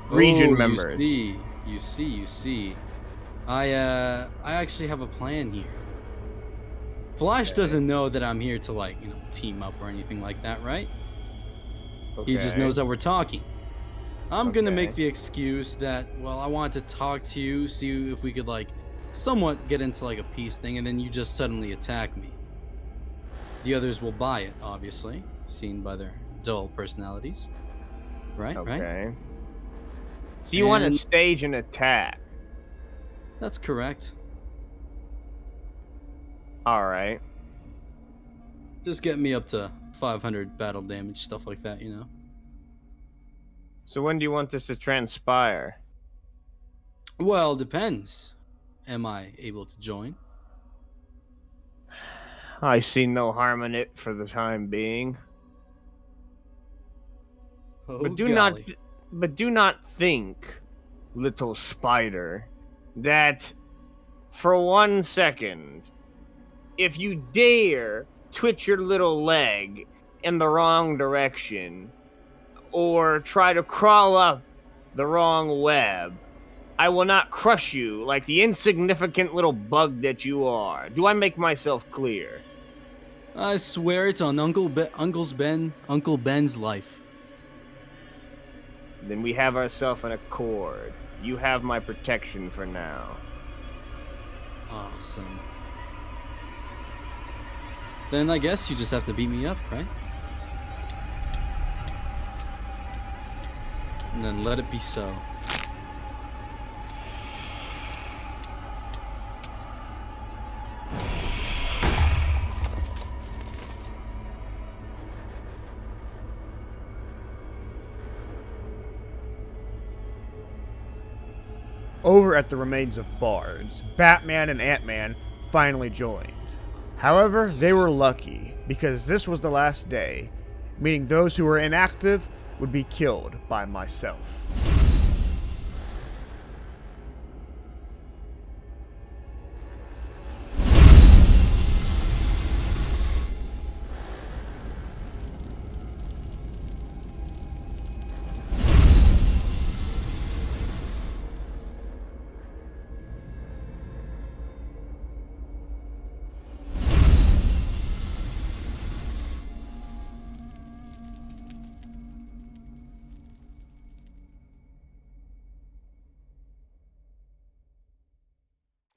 region members? You see. I actually have a plan here. Flash doesn't know that I'm here to team up or anything like that, right? Okay. He just knows that we're talking. I'm gonna make the excuse that, well, I want to talk to you, see if we could somewhat get into a peace thing, and then you just suddenly attack me. The others will buy it, obviously, seen by their dull personalities. Right? Okay. So you want to stage an attack? That's correct. Alright. Just get me up to 500 battle damage, stuff like that, So when do you want this to transpire? Well, depends. Am I able to join? I see no harm in it for the time being. Oh, But do not think, little spider, that for 1 second, if you dare twitch your little leg in the wrong direction or try to crawl up the wrong web, I will not crush you like the insignificant little bug that you are. Do I make myself clear? I swear it on Uncle Ben's life. Then we have ourselves an accord. You have my protection for now. Awesome. Then I guess you just have to beat me up, right? And then let it be so. Over at the remains of Bards, Batman and Ant-Man finally joined. However, they were lucky, because this was the last day, meaning those who were inactive would be killed by myself.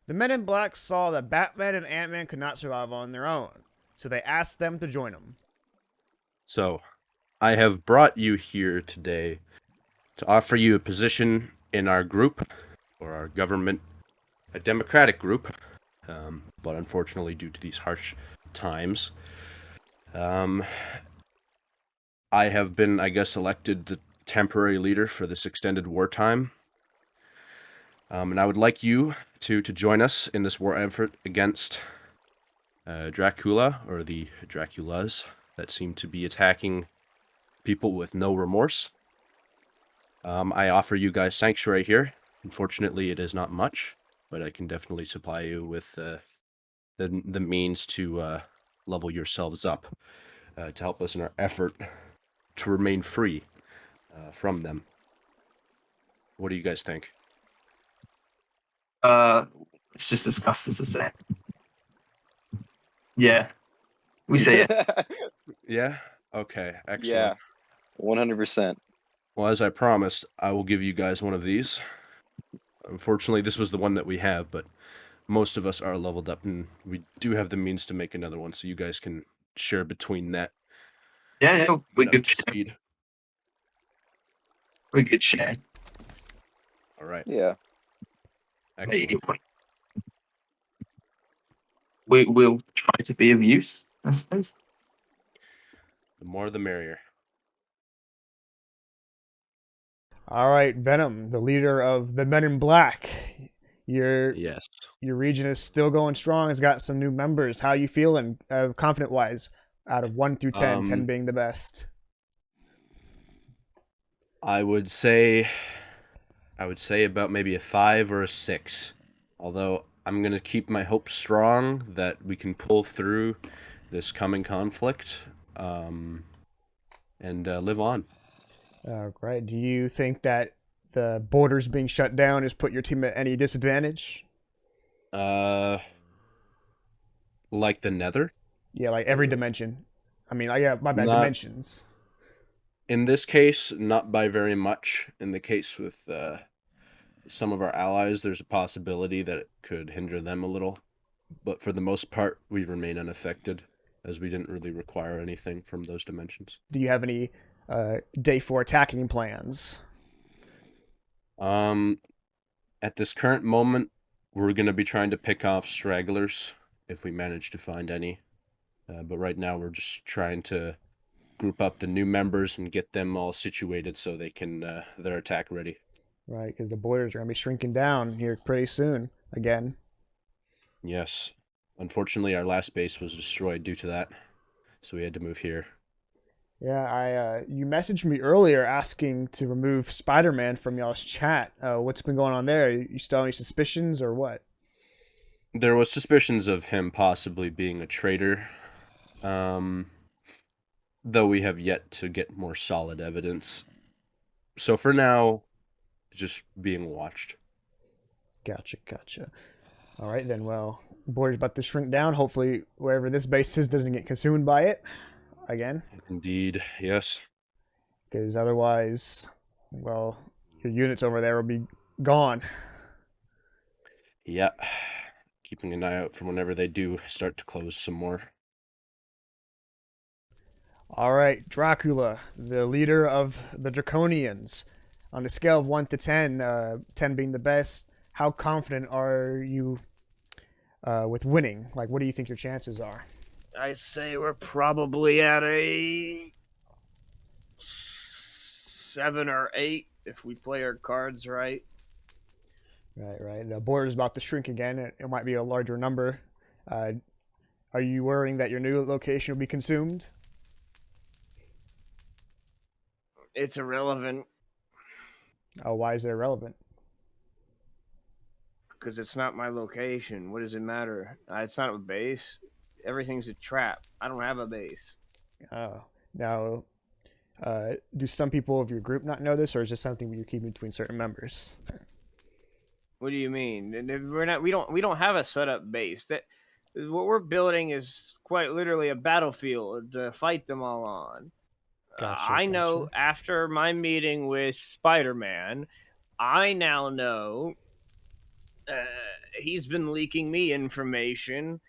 The Men in Black saw that Batman and Ant-Man could not survive on their own, so they asked them to join them. So, I have brought you here today to offer you a position in our group, or our government, a democratic group, but unfortunately due to these harsh times, I have been, elected the temporary leader for this extended wartime. And I would like you to join us in this war effort against Dracula, or the Draculas, that seem to be attacking people with no remorse. I offer you guys sanctuary here. Unfortunately, it is not much, but I can definitely supply you with the means to level yourselves up to help us in our effort to remain free from them. What do you guys think? Let's just discuss this a sec. Yeah, we see it. Yeah? Okay, excellent. 100%. Well, as I promised, I will give you guys one of these. Unfortunately, this was the one that we have, but most of us are leveled up, and we do have the means to make another one, so you guys can share between that. Yeah, we Get up could to share. speed. We could share. All right. Yeah. Excellent. We'll try to be of use, I suppose. The more the merrier. All right, Venom, the leader of the Men in Black. Your region is still going strong. It's got some new members. How you feeling, confident wise, out of 1 through 10, 10 being the best? I would say about maybe a 5 or a 6. Although I'm gonna keep my hopes strong that we can pull through this coming conflict, and live on. Great. Do you think that the borders being shut down has put your team at any disadvantage? Like the Nether? Yeah, like every dimension. I mean, yeah, my bad, Not- dimensions. In this case, not by very much. In the case with some of our allies, there's a possibility that it could hinder them a little. But for the most part, we remain unaffected, as we didn't really require anything from those dimensions. Do you have any day 4 attacking plans? At this current moment, we're going to be trying to pick off stragglers, if we manage to find any. But right now, we're just trying to group up the new members and get them all situated so they can their attack ready. Right, because the borders are going to be shrinking down here pretty soon again. Yes. Unfortunately, our last base was destroyed due to that, so we had to move here. Yeah, you messaged me earlier asking to remove Spider-Man from y'all's chat. What's been going on there? You still have any suspicions or what? There was suspicions of him possibly being a traitor, though we have yet to get more solid evidence. So for now, just being watched. Gotcha. All right then, well, the border's about to shrink down. Hopefully wherever this base is doesn't get consumed by it again. Indeed, yes. Because otherwise, well, your units over there will be gone. Yep. Keeping an eye out for whenever they do start to close some more. All right, Dracula, the leader of the Draconians. On a scale of 1 to 10, 10 being the best, how confident are you with winning? Like, what do you think your chances are? I say we're probably at a 7 or 8 if we play our cards right. Right. The border's about to shrink again. It might be a larger number. Are you worrying that your new location will be consumed? It's irrelevant. Oh, why is it irrelevant? Because it's not my location. What does it matter? It's not a base. Everything's a trap. I don't have a base. Oh. Now, do some people of your group not know this, or is this something you're keeping between certain members? What do you mean? We don't have a set up base. That what we're building is quite literally a battlefield to fight them all on. I know after my meeting with Spider-Man, I now know he's been leaking me information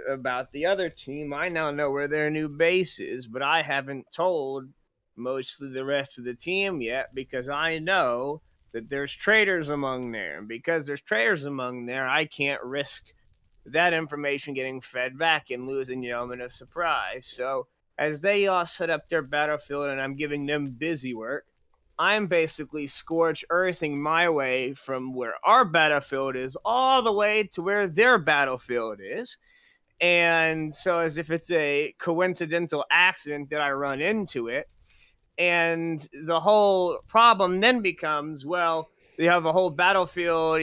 about the other team. I now know where their new base is, but I haven't told most of the rest of the team yet because I know that there's traitors among there. And because there's traitors among there, I can't risk that information getting fed back and losing the element of surprise. So as they all set up their battlefield and I'm giving them busy work, I'm basically scorch earthing my way from where our battlefield is all the way to where their battlefield is. And so as if it's a coincidental accident that I run into it. And the whole problem then becomes, well, we have a whole battlefield,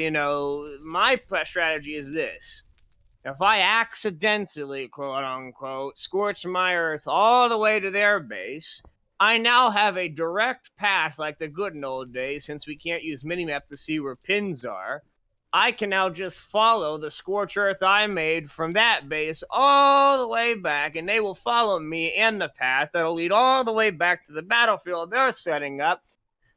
my strategy is this. If I accidentally, quote unquote, scorch my earth all the way to their base, I now have a direct path like the good old days, since we can't use minimap to see where pins are, I can now just follow the scorched earth I made from that base all the way back, and they will follow me in the path that'll lead all the way back to the battlefield they're setting up,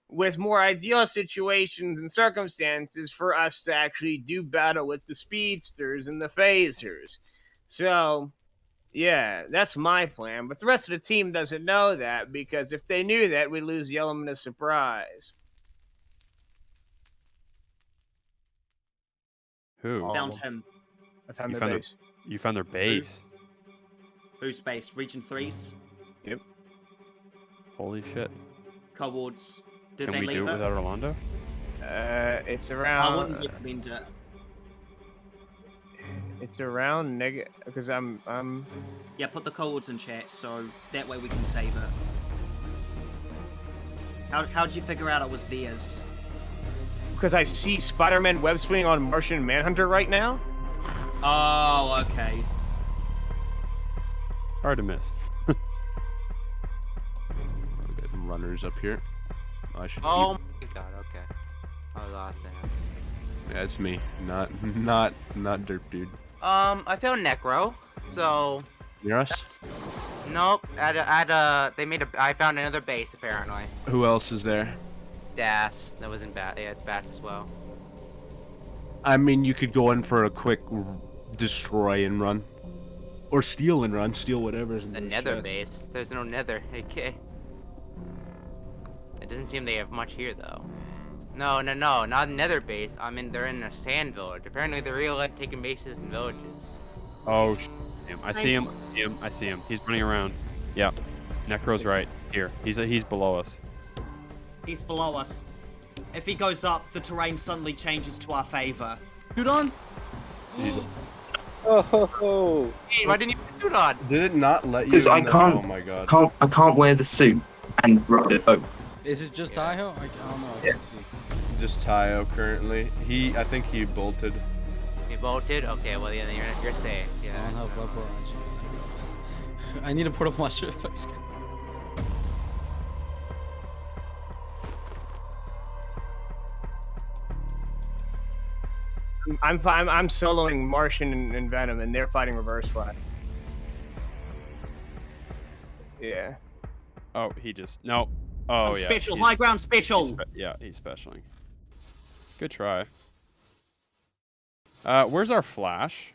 with more ideal situations and circumstances for us to actually do battle with the speedsters and the phasers. So, yeah, that's my plan. But the rest of the team doesn't know that, because if they knew that, we'd lose the element of surprise. Who? Found him. I found You their found base. You found their base. Whose base? Region 3's? Yep. Holy shit. Cowards. Did Can they we leave do it without Orlando? It's I around. wouldn't recommend it. It's around negative, because I'm. Yeah, put the cowards in chat so that way we can save it. How'd you figure out it was theirs? Because I see Spider-Man web swinging on Martian Manhunter right now. Oh, okay. Hard to miss. Okay, runners up here. I should. Oh my god, okay. I lost it. Yeah, it's me. Not Derp Dude. I found Necro, so... Near us? Nope, I found another base, apparently. Who else is there? Das, that was in Bat, yeah, it's Bats as well. I mean, you could go in for a quick destroy and run. Or steal and run, steal whatever's in The the Nether chest. base, there's no Nether, okay. It doesn't seem they have much here, though. No, not Nether base. They're in a sand village. Apparently, they're real life taking bases in villages. Oh, I see him. I see him. He's running around. Yeah. Necro's right here. He's below us. He's below us. If he goes up, the terrain suddenly changes to our favor. Shoot on? Oh. Hey, why didn't you put it on? Did it not let you? Because I in the- can't. Oh my god. I can't wear the suit and ride it. Oh. Is it just Taiho? I don't know. I can't see. Just Tayo currently. I think he bolted. You bolted? Okay, well, yeah, you're safe. I Yeah. don't have web barrage. I need to put up watcher effects. I'm soloing Martian and Venom, and they're fighting Reverse Flag. Yeah. Oh, he just no. Oh yeah. Special, he's- high ground special. Yeah, he's specialing. Good try. Where's our flash?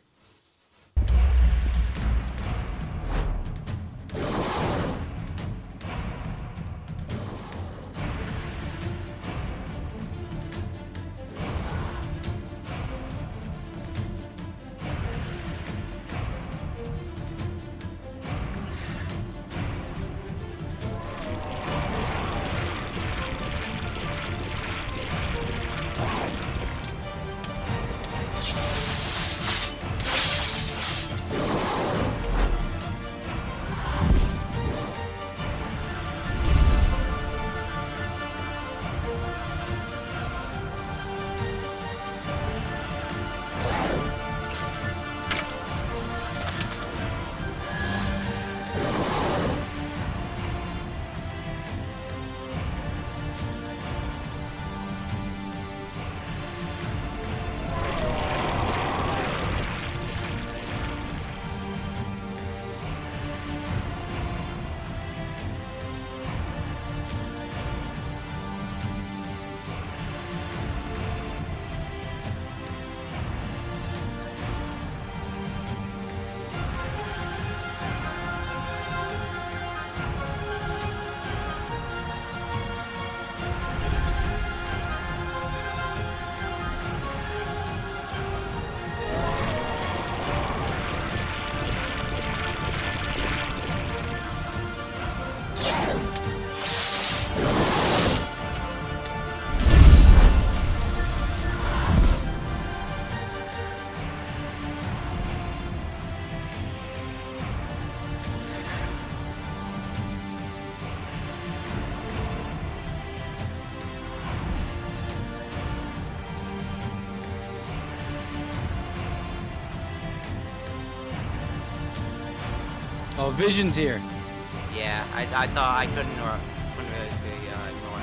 Oh, Vision's here. Yeah, I thought I couldn't really ignore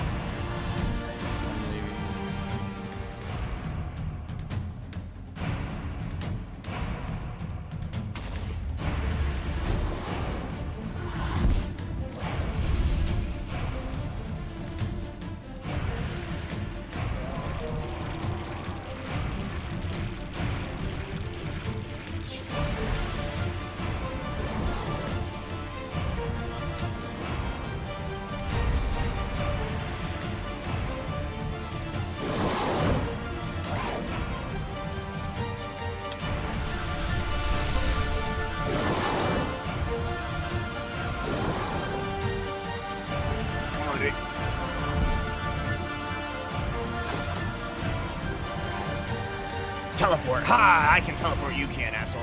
teleport. Ha! I can teleport. You can't, asshole.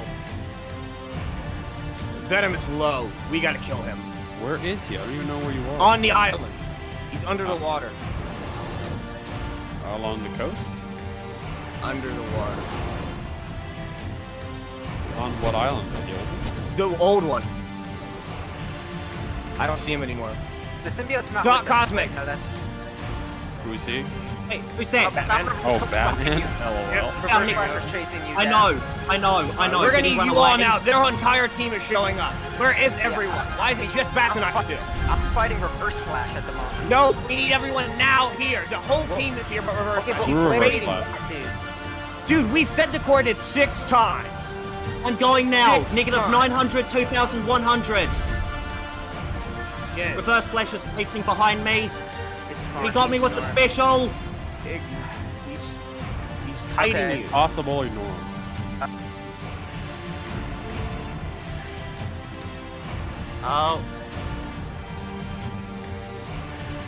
Venom is low. We gotta kill him. Where is he? I don't even know where you are. On the island. He's under the water. Along the coast? Under the water. On what island? The old one. I don't see him anymore. The symbiote's not. Not with us. Cosmic. Know that. Who is he? Hey, who's that? Batman. Oh, Batman? LOL. Reverse Flash is chasing you. I down. know. We're gonna Did he need run you all away? now. Their entire team is showing up. Where is everyone? Why is it just Bats and I still? I'm fighting Reverse Flash at the moment. No, we need everyone now here. The whole team is here, but Reverse Okay, Flash. but He's Reverse waiting. Flash. Dude, we've set the coordinates 6 times. I'm going now. Six Negative times. 900, 2,100. Yeah. Reverse Flash is racing behind me. It's fine. He got me with the special. He's kiting Okay. you. Possible, ignore him. Oh.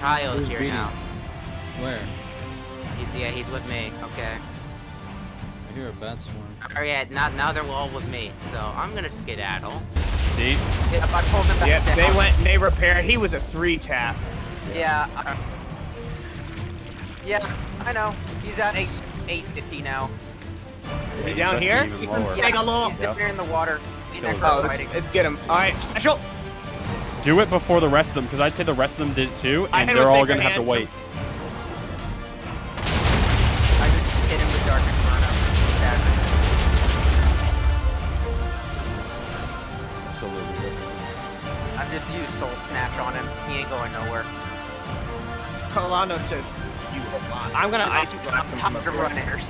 Kyle's Who's here beating? now. Where? He's with me. Okay. I hear a bat swarm. Oh yeah, now they're all with me. So I'm gonna skedaddle. See? Yeah, I pulled him back Yep, down. they went and they repaired. He was a 3-tap. Yeah. Yeah, I know. He's at 850 now. Is he down here? Even lower. Yeah, he's down here in the water. He's Kills necro Oh, fighting. let's get him. All right, special. Do it before the rest of them, because I'd say the rest of them did it too, I and had they're a all sacred gonna have to hand. wait. I just hit him with Dark Inferno. Stabbed him. Absolutely. I've just used Soul Snatch on him. He ain't going nowhere. Colando said you a lot. I'm gonna ice blast him Top from of up here. runners.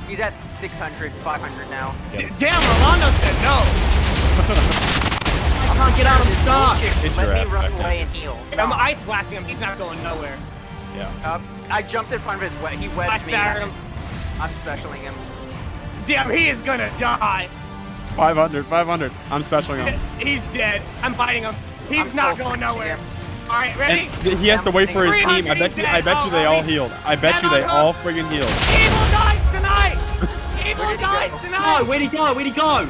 He's at 600, 500 now. Damn, Rolando said no. I can't get out. I'm stuck. Get Let your me ass run back away and heal. I'm ice blasting him. He's not going nowhere. Yeah. I jumped in front of his web. He I webbed me. staggered him. I'm specialing him. Damn, he is gonna die. 500, 500. I'm specialing him. He's dead. I'm biting him. He's I'm not soul going snatching nowhere. him. All right, ready? And he has to wait for his team. I bet you they all healed. I bet you they all friggin' healed. Evil dies tonight. Evil dies No, tonight. where'd he go? Where'd he go?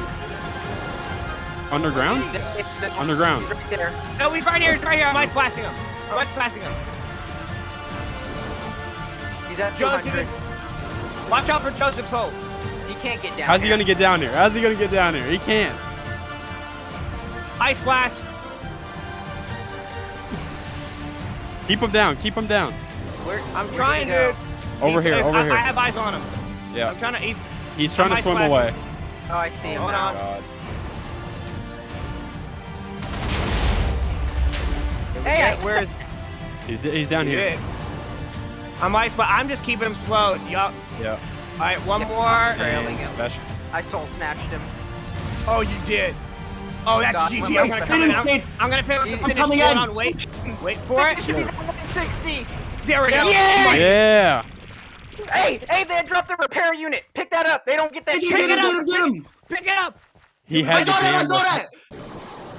Underground? It's the, Underground. He's right there. No, he's right here. He's right here. I'm ice blasting him. I'm ice blasting him. He's at Joseph, 200. watch out for Josepolk. He can't get down. How's he here. gonna get down here? How's he gonna get down here? He can't. Ice blast. Keep him down. Keep him down. I'm trying, dude. Over here. Over I here. have eyes on him. Yeah. I'm trying to. He's trying to ice swim blast away. him. Oh, I see him Hold now. on. God. Hey, Where is? He's down here. Good. I'm ice, but I'm just keeping him slow. Yup. Yeah. All right, one Yep. more. Trailing And him. special. I soul snatched him. Oh, you did. Oh, that's God, GG. when I'm was gonna the come in. finish? I'm gonna finish. I'm Finish. coming Hold in. on. Wait. Wait for it. He's at 160. There we go. Yes! Yeah. Hey, they dropped the repair unit. Pick that up. They don't get that Get shit. him, get him. Pick it up. He I had to got it, I gamble. got it.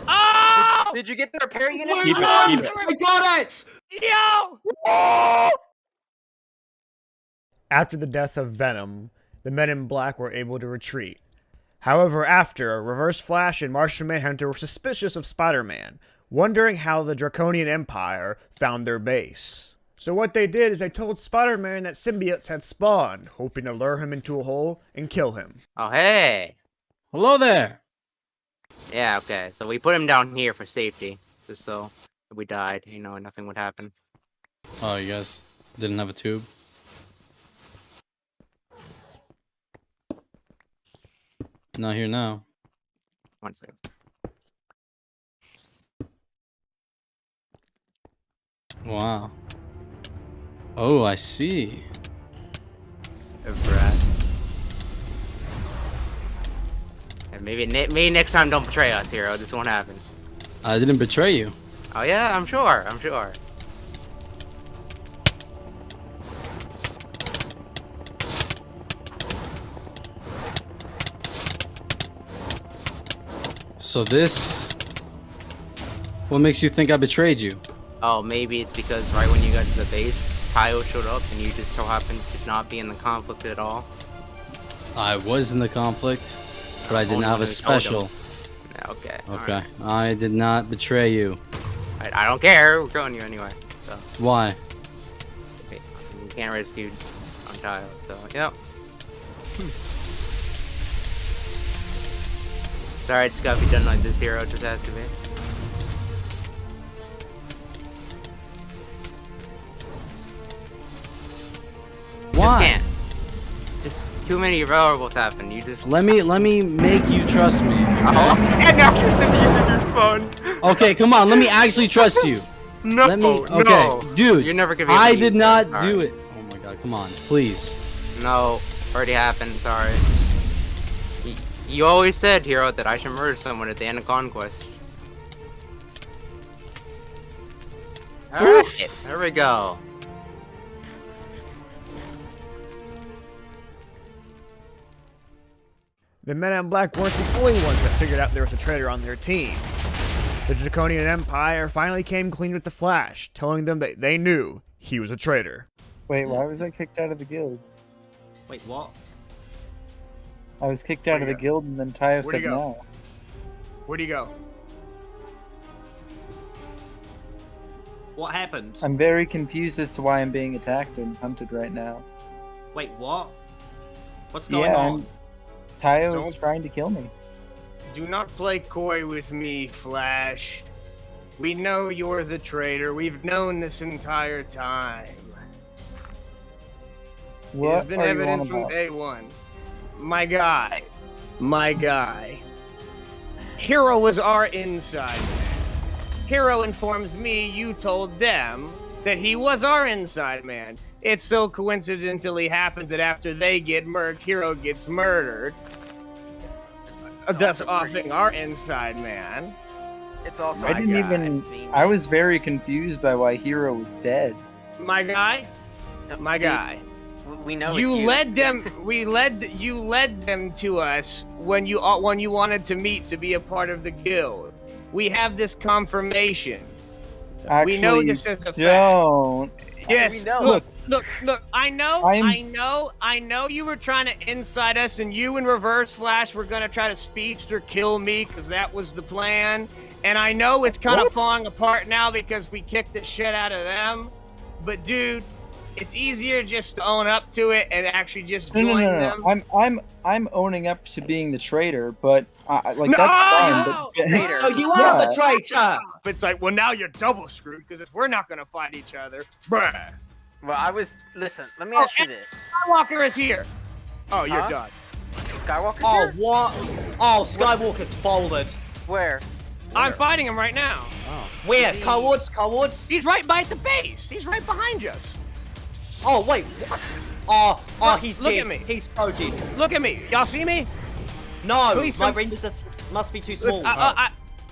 Oh! Did you get the repair unit? Wait, Keep it, no, keep it. I got it. Yo! Oh! After the death of Venom, the Men in Black were able to retreat. However, after, Reverse Flash and Martian Manhunter were suspicious of Spider-Man, wondering how the Draconian Empire found their base. So what they did is they told Spider-Man that symbiotes had spawned, hoping to lure him into a hole and kill him. Oh hey. Hello there. Yeah. Okay. So we put him down here for safety, just so if we died, you know, nothing would happen. Oh, you guys didn't have a tube? Not here now. One second. Wow. Oh, I see. Brad. And maybe next time don't betray us, hero. This won't happen. I didn't betray you. Oh yeah, I'm sure. I'm sure. So this... What makes you think I betrayed you? Oh, maybe it's because right when you got to the base, Tayo showed up and you just so happened to not be in the conflict at all. I was in the conflict, but I did Oh, not no, have a you told special. him. Okay. Okay. I did not betray you. I don't care. We're killing you anyway. So Why? okay. You can't rescue on Tile. So yep. Sorry, it's gotta be done like this. Hero just has to be. Why? Just can't. Just too many variables happen. You just. Let me make you trust me. Okay? And now you're sending you to your phone. Okay, come on. Let me actually trust you. No, Let me. Okay, no. dude. You're never gonna be able I to did use not that. do Alright. it. Oh my god, come on, please. No, already happened. Sorry. You always said, Hero, that I should murder someone at the end of Conquest. Alright, there we go. The men in black weren't the only ones that figured out there was a traitor on their team. The Draconian Empire finally came clean with the Flash, telling them that they knew he was a traitor. Wait, why was I kicked out of the guild? Wait, what? I was kicked out of the guild, and then Tayo Where'd said he go? no. Where'd he go? What happened? I'm very confused as to why I'm being attacked and hunted right now. Wait, what? What's going Yeah, on? Tayo is Don't- trying to kill me. Do not play coy with me, Flash. We know you're the traitor. We've known this entire time. It has What been are you on evident from about? day one. My guy. Hero was our inside man. Hero informs me you told them that he was our inside man. It so coincidentally happens that after they get murked, Hero gets murdered. Thus offing our inside man. It's also I didn't even. I was very confused by why Hero was dead. My guy. We know You it's you. led them. You led them to us when you wanted to meet to be a part of the guild. We have this confirmation. Actually, we know this is a fact. don't. Yes. We know. Look. I know you were trying to inside us, and you and Reverse Flash were gonna try to speedster kill me because that was the plan. And I know it's kind of falling apart now because we kicked the shit out of them. But dude, it's easier just to own up to it and actually just No, join no. them. I'm owning up to being the traitor, but like No! that's fine. But Traitor. Oh, you are the traitor! But it's like, well, now you're double screwed because if we're not gonna fight each other, bruh. Well, listen, let me ask you this. Skywalker is here. Oh, you're Huh? done. Skywalker's Oh, here? what? Oh, Skywalker's folded. Where? I'm fighting him right now. Where? Is he- Cowards? He's right by the base. He's right behind us. Oh, wait, what? Oh, he's Look dead. at me. He's so dead. Look at me. Y'all see me? No, Please, my some- brain must be too small.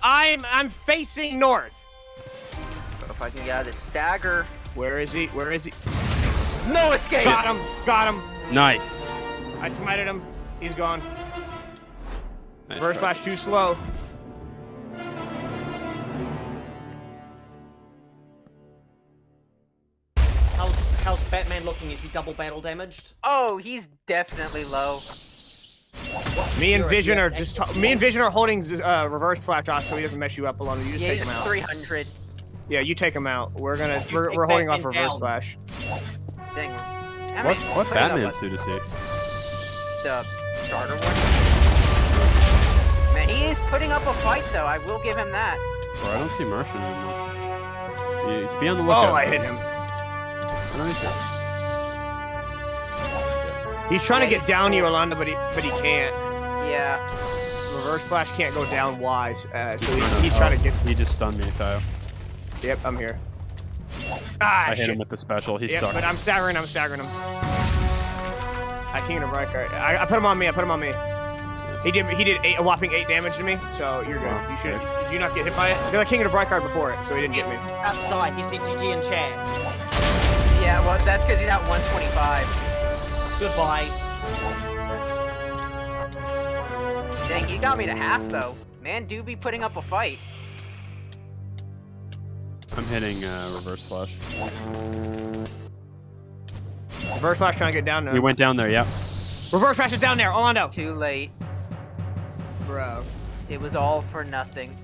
I'm facing north. If I can get out of this stagger. Where is he? No escape! Got him. Nice. I smited him. He's gone. Nice First try. flash too slow. How's Batman looking? Is he double battle damaged? Oh, he's definitely low. Me and Vision are holding reverse flash off so he doesn't mess you up alone. You just Yeah, take he's him out. 300. Yeah, you take him out. We're take holding off Batman reverse down. flash. Dang. What Batman suit is he? The starter one. Man, he is putting up a fight, though. I will give him that. Bro, I don't see Martian anymore. Be on the lookout. Oh, I hit him. I know he's He's trying to get down you, Orlando, but he can't. Yeah. Reverse flash can't go down wise, so he's trying to get. He just stunned me, Tayo. Yep, I'm here. I hit him with the special. He's Yep, stuck. but I'm staggering him. I can't get a right card. I put him on me. He did a whopping 8 damage to me, so you're good. Wow, You should. okay. Did you not get hit by it? Because I King of the Bright card before it, so he didn't get me. That's died. You see GG in chat. Yeah, well, that's because he's at 125. Goodbye. Dang, he got me to half, though. Man, do be putting up a fight. I'm hitting reverse flash. Reverse flash trying to get down now. We went down there, yeah. Reverse flash is down there, Orlando. Too late. Bro. It was all for nothing.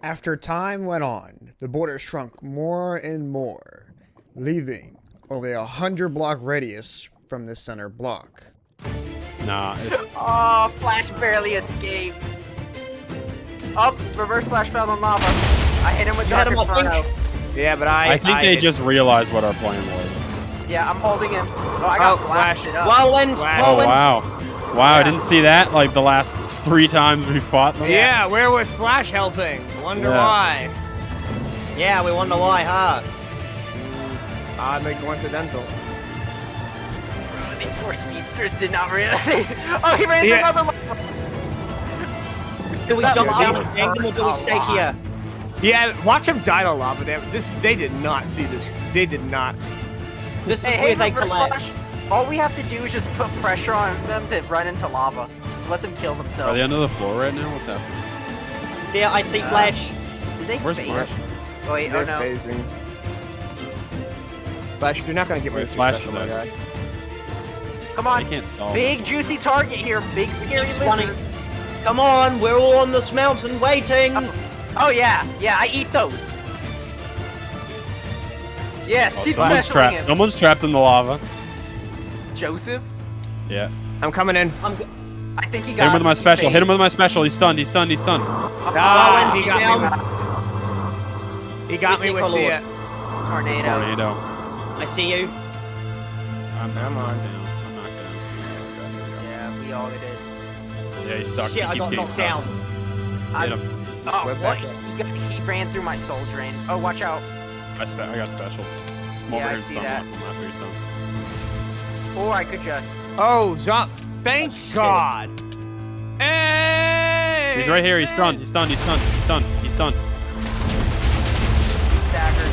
After time went on, the border shrunk more and more, leaving only a 100-block radius from the center block. Nah. Oh, Flash barely escaped. Oh, reverse Flash fell in lava. I hit him with Dark Inferno. Yeah, but I think they just realized what our plan was. Yeah, I'm holding him. Oh, I got blasted up. Oh wow. Wow, I didn't see that like the last 3 times we fought them. Yeah, where was Flash helping? Wonder why. Yeah, we wonder why, huh? Oddly coincidental. These 4 speedsters did not really. Oh, he ran into another lava. Do we jump down and bang them or do we stay here? Yeah, watch him die to lava. They did not see this. They did not. This is Hey, where they reverse collect. Flash. All we have to do is just put pressure on them to run into lava. Let them kill Are themselves. they under the floor right now? What's happening? Yeah, I see Flash. Did they Where's phase? Marsh? Oh, wait, oh no. Phasing. Flash, you're not gonna get rid of Flash special, my guy. Come on. They can't stall. Big juicy target here. Big scary Keeps lizard. running. Come on, we're all on this mountain waiting. Oh yeah, yeah, I eat those. Yes, keep Someone's specialing trapped. him. Someone's trapped in the lava. Joseph? Yeah. I'm coming in. I think he Hit got him with my special. phased. Hit him with my special. He's stunned. He's stunned. He's stunned. Ah, he got me. He got me with the tornado. Tornado. I see you. I'm on. down. I'm not down. Yeah, we all did. Yeah, he's stuck. Shit, he I keeps got getting knocked stuck. down. Hit him. Oh, what? He ran through my soul drain. Oh, watch out. I got special. I'm Yeah, over I here see stunned that. off him after he's done. Or I could just. Oh, thank God. Hey! He's right here. He's stunned. He's stunned. He's stunned. He's stunned. He's stunned. He's staggered.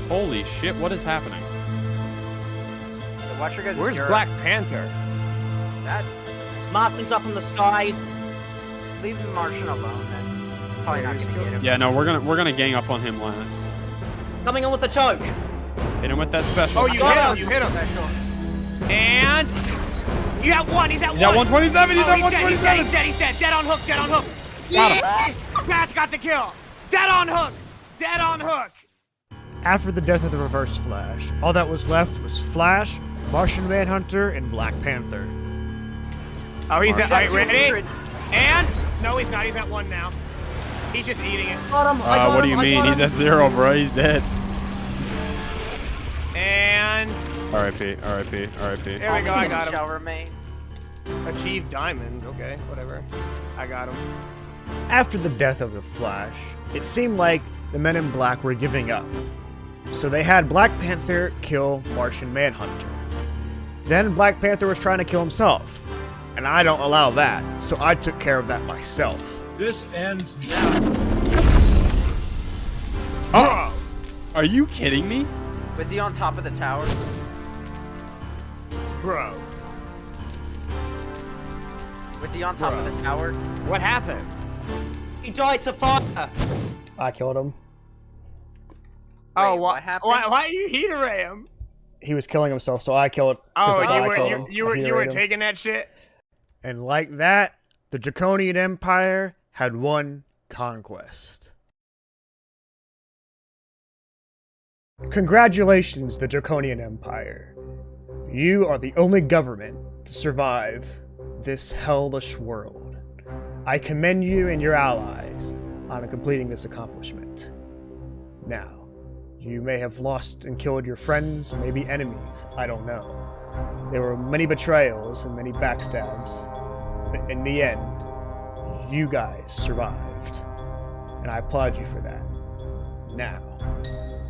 Holy shit! What is happening? So watch your guys. Where's Black Panther? That. Martin's up in the sky. Leave the Martian alone then. Probably not gonna get him. Yeah, no, we're gonna gang up on him last. Coming on with the choke. Hit him with that special. Oh, you hit him. You hit him. Special. And you got one. He's at He's one. at 127. He's Oh, at 127. He's dead. He's dead. Dead on hook. Dead on hook. Got him. Flash got the kill. Dead on hook. Dead on hook. After the death of the Reverse Flash, all that was left was Flash, Martian Manhunter, and Black Panther. Oh, he's at. All right, ready? 200. And no, he's not. He's at one now. He's just eating it. What do you mean? He's at 0, bro. He's dead. And R.I.P. R.I.P. R.I.P. there we go. I got him. Shall remain. Achieved diamonds. Okay, whatever. I got him. After the death of the Flash, it seemed like the Men in Black were giving up. So they had Black Panther kill Martian Manhunter. Then Black Panther was trying to kill himself. And I don't allow that, so I took care of that myself. This ends now. Oh! Are you kidding me? Was he on top of the tower? Bro, Was he on top of the tower? what happened? He died to fire. I killed him. Oh, Wait, what happened? Why you heater ray him? He was killing himself, so I killed. Oh, that's how I you killed were him. you I were you heated were him. taking that shit. And like that, the Draconian Empire had won conquest. Congratulations, the Draconian Empire. You are the only government to survive this hellish world. I commend you and your allies on completing this accomplishment. Now, you may have lost and killed your friends, maybe enemies, I don't know. There were many betrayals and many backstabs, but in the end, you guys survived. And I applaud you for that. Now,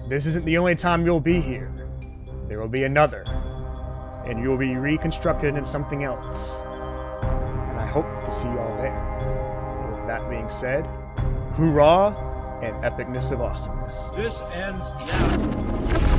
this isn't the only time you'll be here. There will be another, and you'll be reconstructed into something else. And I hope to see you all there. And with that being said, hoorah and epicness of awesomeness. This ends now.